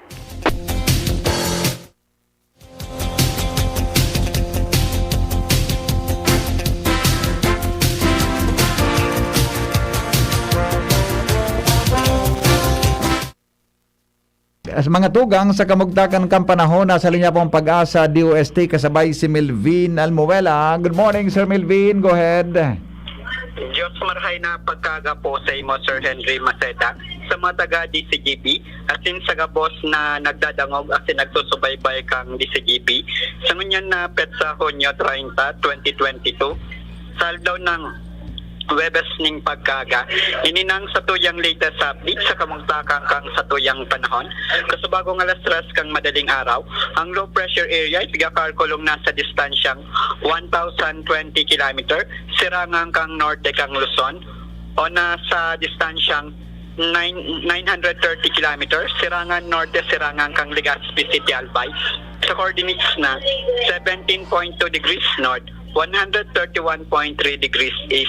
mga tugang sa kamugtakan kang panahon, nasa linya pong Pag-asa DOST kasabay si Melvin Almuela. Good morning, Sir Melvin. Go ahead. Diyos marhay na pagkaga po sa imo, Sir Henry Maceda, sa mga taga DCGB, asin sa gabos na nagdadangog asin nagsusubaybay kang DCGB. Sa ngunyan na petsa Hunyo 30, 2022, saldaw ng Webes ning pagkaga, ininang sa tuyang latest update sa kamugtakan kang sa tuyang panahon. Kasubagong alas 3 kang madaling araw, ang low pressure area ay tigakalkulong nasa distansyang 1,020 km, sirangang kang norte kang Luzon, o nasa distansyang 930 km, sirangan norte, sirangan kang Legazpi City, Albay. Sa coordinates na 17.2 degrees north, 131.3 degrees east.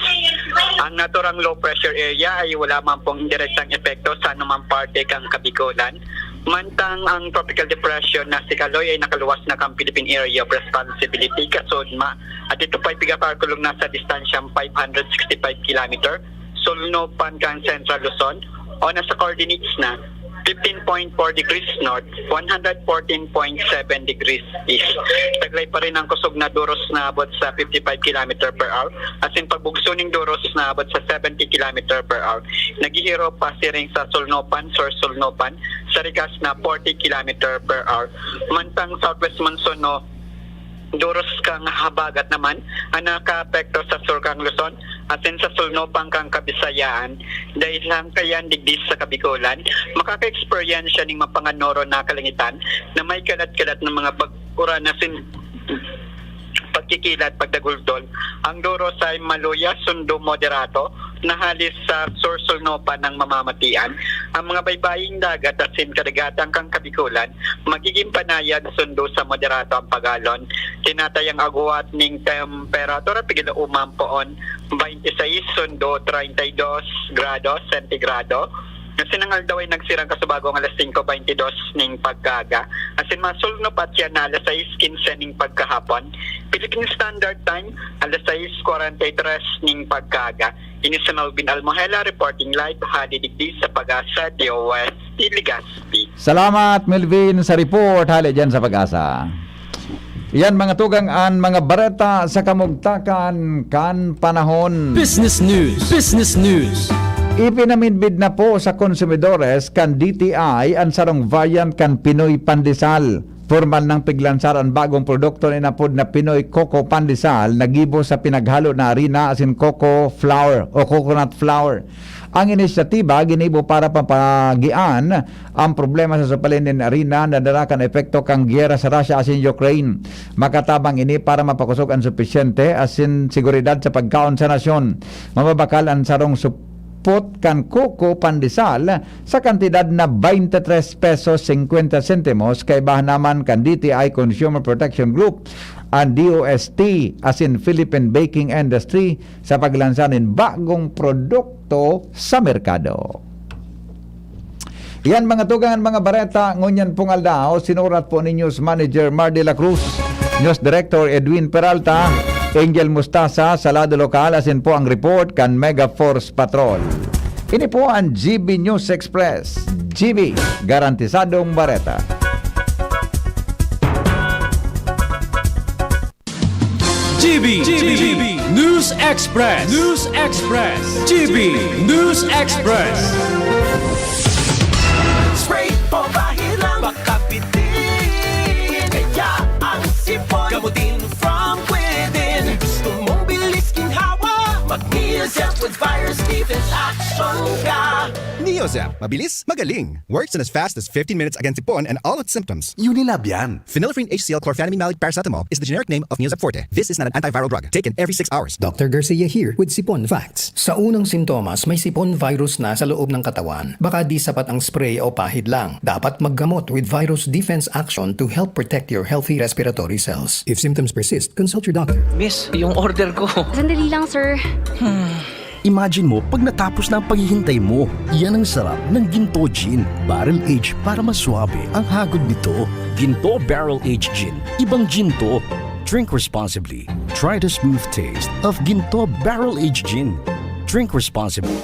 Ang naturang low pressure area ay wala man pong indirektang epekto sa anumang parte kang Kabikulan. Mantang ang tropical depression na si Kaloy ay nakaluwas na kang Philippine Area of Responsibility, Kasudma, at ito pa ay pigakarkulong nasa distansyang 565 km, sulnupan kang Central Luzon, o nasa coordinates na 15.4 degrees north, 114.7 degrees east. Taglay pa rin ang kusog na duros na abot sa 55 km per hour, as in pagbugsuning duros na abot sa 70 km per hour. Naghihiro pa siring sa Sulnopan, Sulnopan, sa rikas na 40 km per hour. Mantang southwest monsoon no, duros kang habagat naman ang naka-apekto sa sur kang Luzon, asin sa Sulnopang kang Kabisayaan, dahil lang kayan digdis sa Kabikulan, makaka-experience siya ng mapanganoro na kalangitan na may kalat-kalat ng mga pag-uran asin pagkikilat, pagdagultol. Ang duros ay maluya, sundo, moderato, na halis sa Sulnopan ng mamamatian. Ang mga baybaying dagat asin kadagatang kang Kabikulan, magiging panayad sundo sa moderato ang pagalon. Tinatayang aguat ning temperatura pigila umampoon 26 sundo 32 grados sentigrado. Sinangal daw ay nagsirang kasubagong alas 5:22 ning pagkaga. Asin masulno pa siya na alas 6:15 ning pagkahapon. Philippine Standard Time, alas 6:43 ning pagkaga. Ini si Melvin Almuela reporting live halidigdi sa Pag-asa DOST Legazpi. Salamat, Melvin, sa report. Hali dyan sa Pag-asa. Yan mga tugang an mga bareta sa kamugtakan kan panahon. Business News. Business News. Ipinaminbid na po sa konsumidores kan DTI ang sarong variant kan Pinoy Pandesal. Formal ng piglansar ang bagong produkto ni napod na Pinoy Coco Pandesal nagibo sa pinaghalo na harina asin coco flour o coconut flour. Ang inisyatiba ginibo para papagian ang problema sa supalin ng harina na darakan epekto kang giyera sa Russia asin Ukraine. Makatabang ini para mapakusog ang sufisyente asin seguridad sa pagkaon sa nasyon. Mababakal ang sarong pot kan Coco Pandesal sa kantidad na 23 pesos 50 centimos kay bahan naman kan DTI Consumer Protection Group ang DOST as in Philippine Baking Industry sa paglansanin bagong produkto sa merkado. Yan mga tugangan mga bareta ngunyan pong aldao sinurat po ni News Manager Mar de la Cruz, News Director Edwin Peralta, Angel Mustasa sa lado lokal asin po ang report kan Mega Force Patrol. Ini po ang GB News Express. GB, garantisadong bareta. GB News Express. News Express. GB News Express. Spray pabahid lang baka bitin. Kaya ang sipon gamutin from within. Gusto mong bilis ginhawa, mag-Neozep with virus defense action ka. Neozep, mabilis, magaling. Works in as fast as 15 minutes against sipon and all its symptoms. Unilab yan. Phenylephrine HCl chlorphenamine maleate paracetamol is the generic name of Neozep Forte. This is not an antiviral drug. Taken every 6 hours. Dr. Garcia here with Sipon Facts. Sa unang sintomas, may sipon virus na sa loob ng katawan. Baka di sapat ang spray o pahid lang. Dapat maggamot with virus defense action to help protect your healthy respiratory cells. If symptoms persist, consult your doctor. Miss, yung order ko. Sandali lang, sir. Imagine mo pag natapos na ang paghihintay mo. Yan ang sarap ng Ginto Gin. Barrel Age para maswabe ang hagod nito. Ginto Barrel Age Gin. Ibang gin to. Drink responsibly. Try the smooth taste of Ginto Barrel Age Gin. Drink responsibly.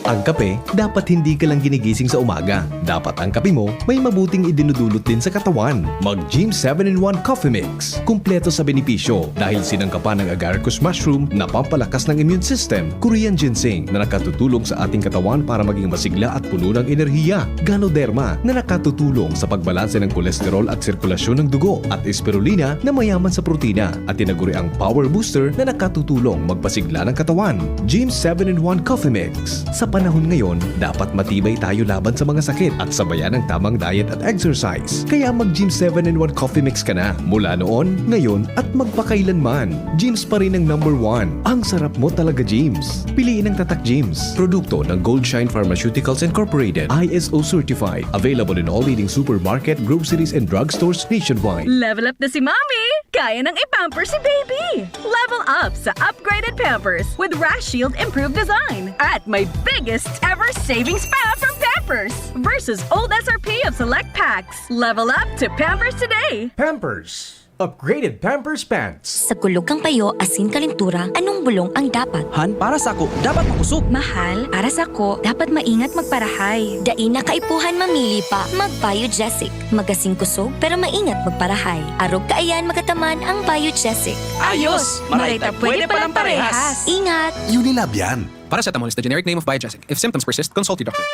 Ang kape, dapat hindi ka lang ginigising sa umaga. Dapat ang kape mo may mabuting idinudulot din sa katawan. Mag-Gym 7-in-1 Coffee Mix. Kumpleto sa benepisyo dahil sinangkapan ng agaricus mushroom na pampalakas ng immune system, Korean ginseng na nakatutulong sa ating katawan para maging masigla at puno ng enerhiya, Ganoderma na nakatutulong sa pagbalanse ng kolesterol at sirkulasyon ng dugo, at spirulina na mayaman sa protina, at tinaguri ang Power Booster na nakatutulong magpasigla ng katawan. Gym 7-in-1 Coffee Mix. Sa panahon ngayon, dapat matibay tayo laban sa mga sakit at sabayan ng tamang diet at exercise. Kaya mag-Gym 7-in-1 Coffee Mix ka na. Mula noon, ngayon at magpakailanman. Gyms pa rin ang #1. Ang sarap mo talaga, Gyms. Piliin ang Tatak Gyms. Produkto ng Goldshine Pharmaceuticals Incorporated. ISO certified. Available in all leading supermarket, groceries, and drugstores nationwide. Level up na si Mommy! Kaya nang ipamper si Baby! Level up sa upgraded Pampers with Rash Shield Improved Design at my biggest ever savings pa from Pampers versus old SRP of select packs. Level up to Pampers today! Pampers. Upgraded Pampers Pants. Sa kulog kang payo, asin kalintura, anong bulong ang dapat? Han, para sa ako, dapat makusog. Mahal, para sa ko, dapat maingat magparahay. Dain na kaipuhan mamili pa, mag-Biogesic. Magasing kusog, pero maingat magparahay. Arog kaayan magataman ang Biogesic. Ayos! Marayta, pwede palang parehas. Ingat! Unilab yan. Paracetamol is the generic name of Biogesic. If symptoms persist, consult your doctor.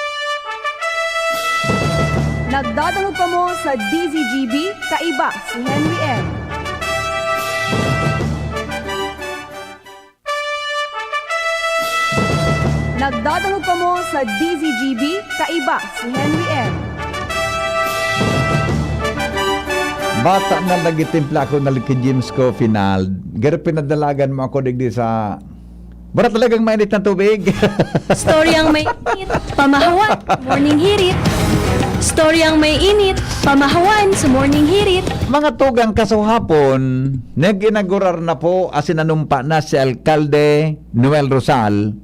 Nagdadalo pa mo sa DZGB, kaiba si Henry M. Nagdadalo pa mo sa DZGB, kaiba si Henry M. Bata na nagitimpla ako na kay James ko final. Pero pinadalagan mo ako digdi sa... Bara talagang mainit ng tubig. Storyang may init, pamahawan, morning hirit. Storyang may init, pamahawan sa morning hirit. Mga tugang kasuhapon, nag-inaugurar na po asinanumpa na si Alkalde Noel Rosal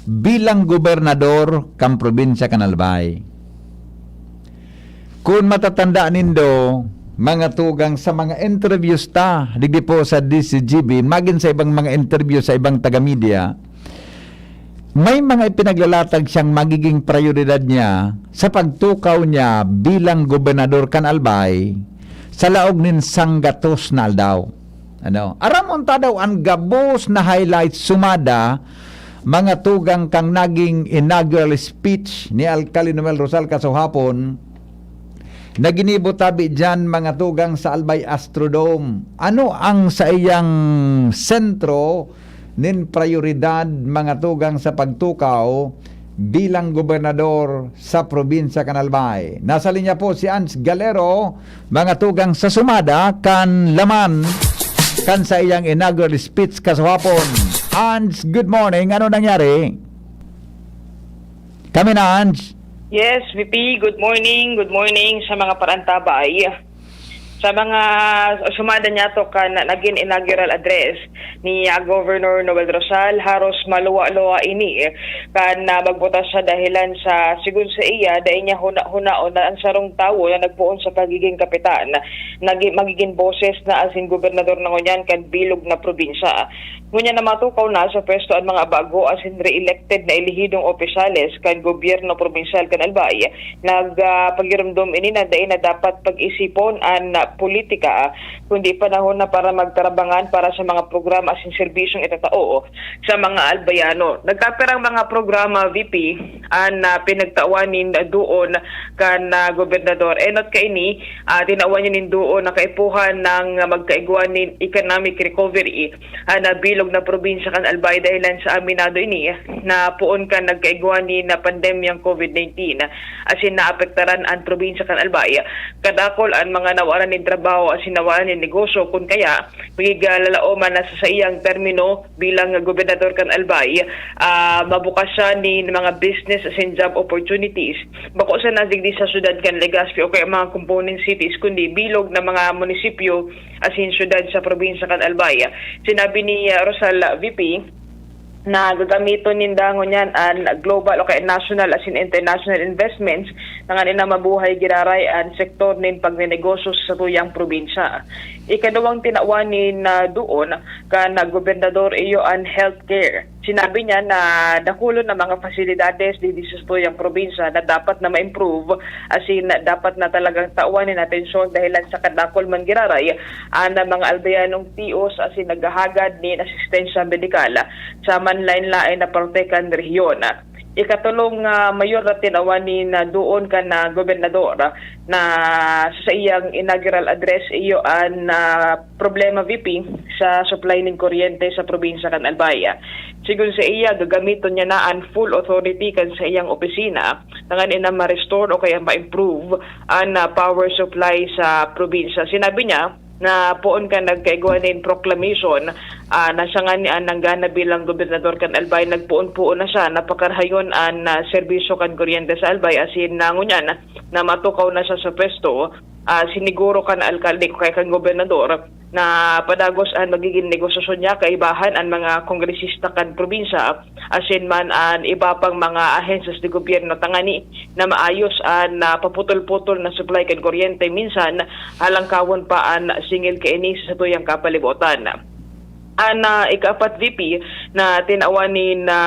bilang gobernador kang probinsya Canalbay. Kung matatandaan nindo, mga tugang sa mga interviews ta, digdi po sa DCGB, maging sa ibang mga interview sa ibang taga-media, may mga ipinaglalatag siyang magiging prioridad niya sa pagtukaw niya bilang gobernador Canalbay sa laog nin Sanggatos na aldaw. Aramon ta daw ang gabos na highlights sumada mga tugang kang naging inaugural speech ni Alcalde Noel Rosal kasuhapon. Naginibo tabi dyan mga tugang sa Albay Astrodome. Ano ang sa iyang sentro nin prioridad mga tugang sa pagtukaw bilang gobernador sa probinsya Canalbay? Nasa linya po si Ans Galero, mga tugang sa sumada kan laman kan sa iyang inaugural speech kasuhapon. Ans, good morning. Ano nangyari? Kami na, Ans. Yes, VP, good morning sa mga parantabay. Sa mga sumada niya to kan naging inaugural address ni Governor Noel Rosal, haros maluwa-luwa ini kan magbutas sa dahilan sa sigun sa iya dahil niya huna-hunaon na ang sarong tawo na nagpuon sa pagiging kapitan magiging boses na asin gobernador ng ngunyan kan bilog na probinsya. Ngunyan na matukaw na sa pwesto ang mga bago asin re-elected na ilihidong opisyales kan gobyerno probinsyal kan Albay. Nagpagiramdom ini na dahil na dapat pag-isipon ang politika kundi panahon na para magtarabangan para sa mga programa asin serbisyong itatao sa mga albayano. Nagtaperang mga programa VP ang pinagtawanin doon kan gobernador. Enot kaini tinawan niya nin doon na kaipuhan ng magkaiguanin economic recovery na bilog na probinsya kan Albay dahilan sa aminado ini na puon kan nagkaiguanin na pandemyang COVID-19 asin naapektaran ang probinsya kan Albay. Kadakol ang mga nawaran ni trabaho at sinawalan ng negosyo kung kaya magigalalaoman na sa iyang termino bilang gobernador kan Albay mabukas siya ni mga business as in job opportunities bako sa nasigdi sa syudad kan Legazpi o kaya mga component cities kundi bilog na mga munisipyo as in syudad sa probinsya kan Albay. Sinabi ni Rosal VP na gagamito nindangon yan ang global o kaya national as in international investments na nga na mabuhay giraray ang sektor nin pagnenegosyo sa tuyang probinsya. Ikaduwang tinawanin na doon ka na gobernador iyo ang healthcare. Sinabi niya na dakulo na mga fasilidades di disustuyang probinsya na dapat na ma-improve, as in dapat na talagang tauanin atensyon dahilan sa kadakol man giraray na mga albayanong tios as in naghahagad ni asistensya medikal sa manlain-lain na protekan rehiyon. Ikatulong mayor na tinawanin na doon ka na gobernador na sa iyang inaugural address iyo ang problema VP sa supply ng kuryente sa probinsya kan Albay. Sigun sa iya gagamiton niya na ang full authority kan sa iyang opisina nangan ina ma-restore o kaya ma-improve ang power supply sa probinsya. Sinabi niya na poon ka nagkaiguanin proclamation na siya nga ni nanggana bilang gobernador kan Albay, nagpuon-puon na siya napakarhayon ang serbisyo kan kuryente sa Albay, asin nangunyan na matukaw na siya sa pwesto. Siniguro kan alkalde kay kan gobernador na padagos ang magiging negosasyon niya kaibahan ang mga kongresista kan probinsya asin man ang iba pang mga ahensyas de gobyerno tangani na maayos ang paputol-putol na supply kan kuryente minsan halangkawon pa ang singil kaini sa tuyang kapalibutan. Ang ika-4 VP na tinawanin na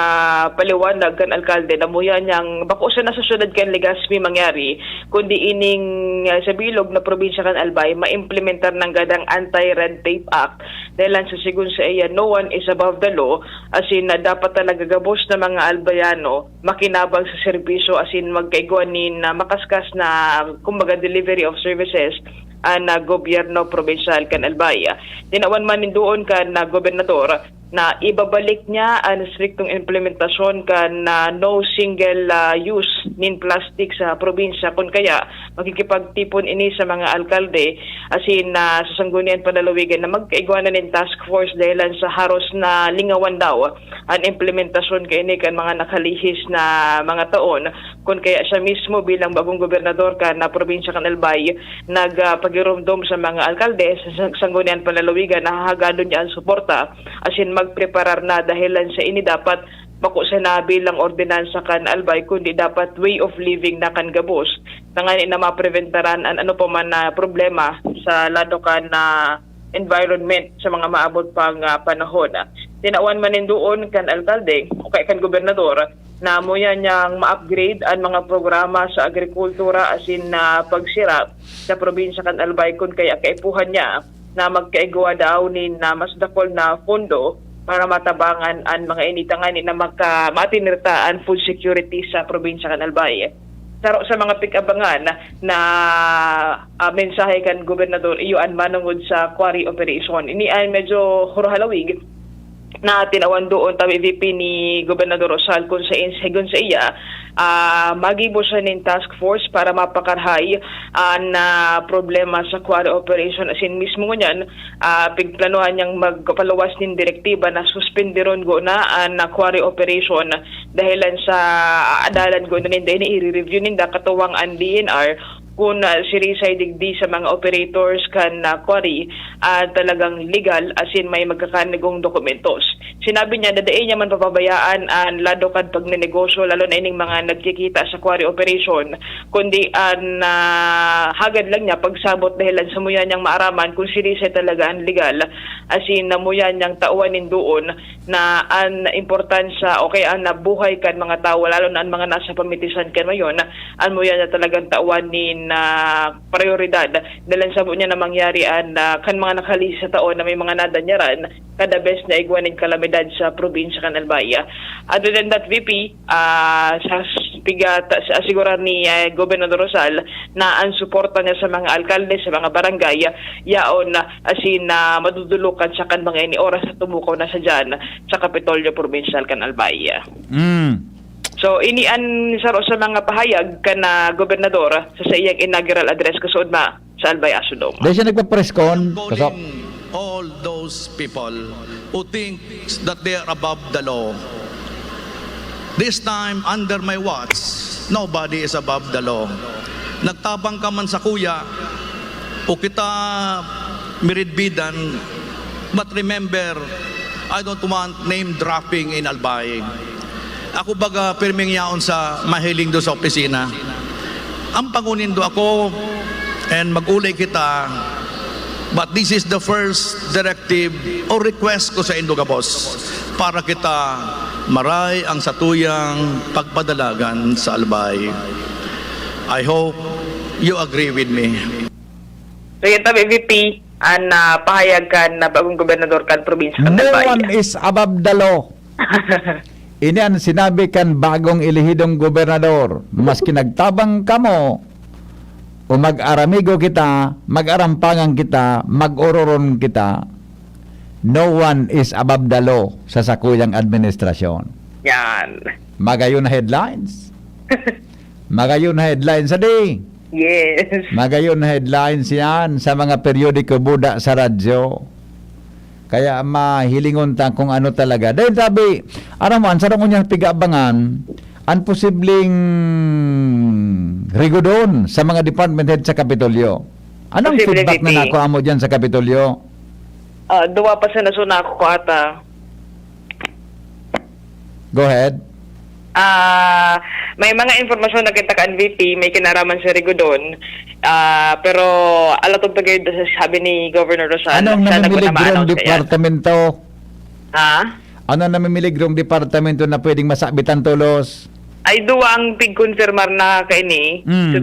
paliwanag kan alkalde na muya niyang bako sa nasusunod kan Legazpi mangyari kundi ining sa bilog na probinsya kan Albay maimplementar ng gadang Anti-Red Tape Act dahil sa sigun sa iya no one is above the law asin dapat talaga gabos na mga albayano makinabang sa serbisyo asin magkaiguanin na makaskas na kumbaga delivery of services ang gobyerno provincial kan Albay. Tinawan man doon kan gobernador na ibabalik niya ang striktong implementasyon kan no single use nin plastic sa probinsya kun kaya makikipagtipon ini sa mga alkalde asin sa sanggunian panalawigan na magkaigwanan nin task force dahilan sa haros na lingawan daw ang implementasyon kaini kan mga nakalihis na mga taon kun kaya siya mismo bilang bagong gobernador kan na probinsya kan Albay nagpagirumdom sa mga alkalde sa sanggunian panalawigan na hahagadon niya ang suporta asin magpreparar na dahilan sa ini dapat bako sa na bilang ordinansa kan Albay kundi dapat way of living na kan gabos tangan na mapreventaran an ano pa man na problema sa lado kan na environment sa mga maabot pang panahon. Tinawan man doon kan alkalde o kay kan gobernador na muya niyang ma-upgrade ang mga programa sa agrikultura asin na pagsira sa probinsya kan Albay kun kaya kaipuhan niya na magkaigwa daw ni na mas dakol na pondo para matabangan ang mga initangan na matinirta ang food security sa probinsya kan Albay. Taro sa mga pikabangan na mensahe kan gobernador iyo ang manungod sa quarry operation. Ini ay medyo hurhalawig na tinawan doon tabi VP ni Gobernador Rosal kung sa insegon sa iya magibo siya ng task force para mapakarhay ang problema sa quarry operation asin mismo ngunyan pigplanuhan niyang magpaluwas ng direktiba na suspenderon go na ang quarry operation dahilan sa adalan go na ninda i-review ninda katuwang ang DNR kung sirisay digdi sa mga operators kan quarry talagang legal asin may magkakanigong dokumentos. Sinabi niya na daig niya man papabayaan ang lado kad pagnenegosyo lalo na ining mga nagkikita sa quarry operation kundi ang hagad lang niya pagsabot dahilan sa muya niyang maaraman kung sirisay talaga ang legal asin namuya niyang tauanin doon na ang importansya o kaya ang nabuhay kan mga tao lalo na ang mga nasa pamitisan kan mayon ang muya niya talagang tauanin na prioridad dahil sabo niya na mangyari ang kan mga nakalis sa taon na may mga nadanyaran kada best na igwanin kalamidad sa probinsya kan Albay. Other than that VP sa asigurar ni Gobernador Rosal na ang suporta niya sa mga alkalde sa mga barangay yaon asin madudulukan sa kan mga ini oras na tumukaw na sa dyan sa Kapitolyo Provincial kan Albay. So ini an saro sa mga pahayag kana gobernador sa iyang inaugural address kusod ma sa Albay Asudong. Dahil siya nagpa-press con kasap all those people who think that they are above the law. This time under my watch, nobody is above the law. Nagtabang ka man sa kuya o kita miridbidan, but remember, I don't want name dropping in Albay. Ako baga pirming yaon sa mahiling do sa opisina. Ang pangunin do ako and mag-ulay kita, but this is the first directive or request ko sa Indogabos para kita maray ang satuyang pagpadalagan sa Albay. I hope you agree with me. So yan tabi, VP, pahayag ka na bagong gobernador kan probinsya kan No Albay. one is above the law. Ini ang sinabi kan bagong ilihidong gobernador. Mas kinagtabang kamo o mag-aramigo kita, mag-arampangan kita, mag-ororon kita, no one is above the law sa sakuyang administrasyon. Yan. Magayon na headlines. Magayon na headlines sa day. Yes. Magayon na headlines yan sa mga periodiko buda sa radyo. Kaya mahilingon ta kung ano talaga. Dahil sabi, araman, sa rong niyang tiga-abangan, ang posibleng rigodon sa mga department head sa Kapitolyo. Anong Posible, feedback VP. na nakuha mo dyan sa Kapitolyo? Duwa pa sa nasuna ko ata. Go ahead. May mga informasyon na kita kan VP, may kinaraman sa Rigodon. Pero alatog tagay sabi ni Governor Rosal. Anong siya namimilig nagmanaman rong sa yan. departamento? Ha? Ano namimilig rong departamento na pwedeng masabitan tulos? Ay duwa ang pig-confirmar na kaini sa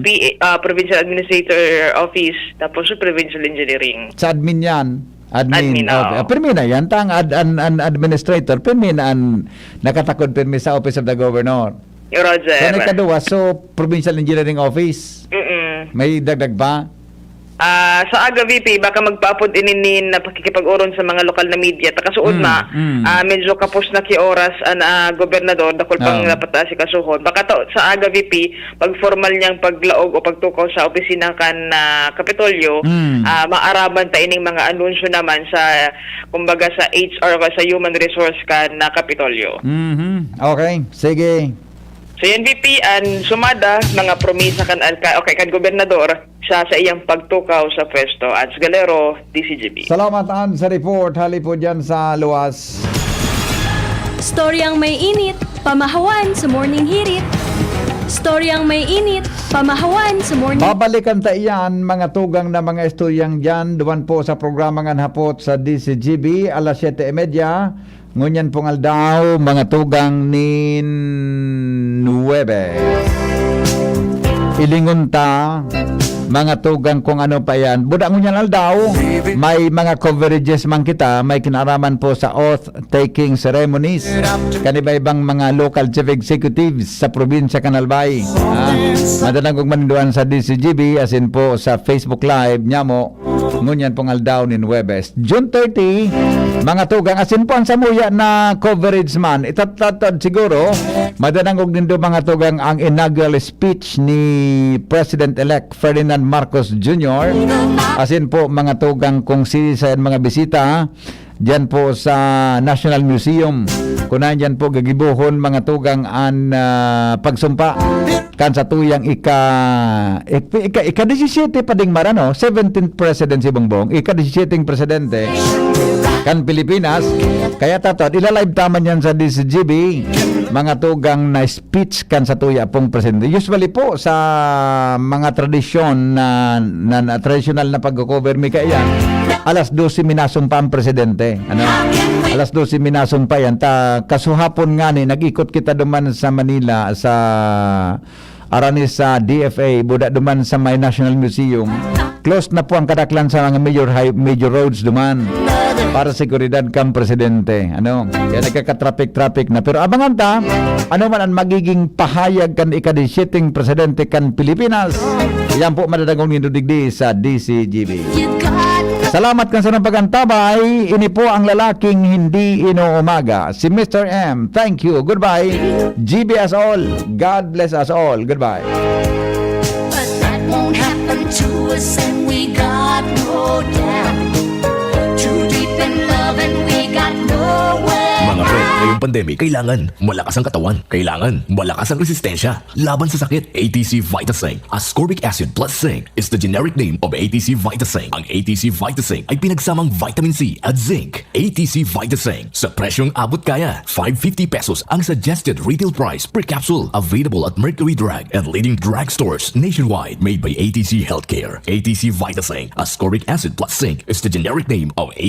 Provincial Administrator Office tapos sa Provincial Engineering. Sa admin yan. Admin, Okay. oo. Permi na yan. Tang administrator. Permi na ang nakatakod permi sa Office of the Governor. Roger. So, nagkaduwa. So, Provincial Engineering Office. May dagdag ba? Sa aga VP, baka magpaapod ininin na pakikipag-uron sa mga lokal na media. Takasuod medyo kapos na oras ang gobernador, dakol pang dapat si kasuhon. Baka sa aga VP, pag formal niyang paglaog o pagtukaw sa opisina kan Kapitolyo, maaraman ta ining mga anunsyo naman sa, kumbaga sa HR o sa Human Resource kan Kapitolyo. Okay, sige. So yan VP, ang sumada mga promisa kan gobernador sa iyang pagtukaw sa pwesto at Galero, DCGB. Salamat Ann sa report. Hali po dyan sa luwas. Storyang may init, pamahawan sa morning hirit. Storyang may init, pamahawan sa morning... Babalikan ta iyan, mga tugang na mga estudyang dyan, duwan po sa programa ng hapot sa DCGB, alas 7:30. Ngunyan pong aldaw, mga tugang ni 9. Ilingon ta, mga tugang kung ano pa yan. Buda ngunyan aldaw, may mga coverages man kita, may kinaraman po sa oath-taking ceremonies. Kaniba ibang mga local chief executives sa probinsya Kanalbay. Madalang kong maninduan sa DCGB, as in po sa Facebook Live, niya mo, ngunyan pong aldaw ni Nueves. June 30, mga tugang, asin po ang samuya na coverage man. Itatatad siguro, madalang kong nindo mga tugang ang inaugural speech ni President-elect Ferdinand Marcos Jr. Asin po mga tugang kung sa mga bisita dyan po sa National Museum. Kunan dyan po gagibuhon mga tugang ang pagsumpa kan sa tuyang ika-17 pa ding marano, 17th President si Bongbong, ika-17 Presidente kan Pilipinas. Kaya tatod, ilalive taman yan sa DCGB, mga tugang na speech kan sa tuya pong Presidente. Usually po sa mga tradisyon na traditional na pag-cover mi kaya alas 12 minasumpa ang Presidente. Ano? Alas 12 minasumpa yan. Kasuhapon nga ni, nag-ikot kita duman sa Manila, sa Aranis sa DFA, buda duman sa may National Museum. Close na po ang kadaklan sa mga major roads duman para seguridad kang Presidente. Ano? Kaya nagkaka-traffic na. Pero abangan ta, ano man ang magiging pahayag kan ika-17 Presidente kan Pilipinas. Yan po madadagong nindudigdi sa DCGB. Salamat kan sa pag-antabay. Ini po ang lalaking hindi inuumaga, si Mr. M. Thank you. Goodbye. GB as all. God bless us all. Goodbye. But that won't happen to us, and we got no doubt. Too deep in love, and we got nowhere. Mga pre, ngayong pandemic, kailangan malakas ang katawan. Kailangan malakas ang resistensya. Laban sa sakit, ATC Vitasync. Ascorbic acid plus zinc is the generic name of ATC Vitasync. Ang ATC Vitasync ay pinagsamang vitamin C at zinc. ATC Vitasync. Sa presyong abot kaya, 550 pesos ang suggested retail price per capsule. Available at Mercury Drug and leading drugstores nationwide. Made by ATC Healthcare. ATC Vitasync. Ascorbic acid plus zinc is the generic name of ATC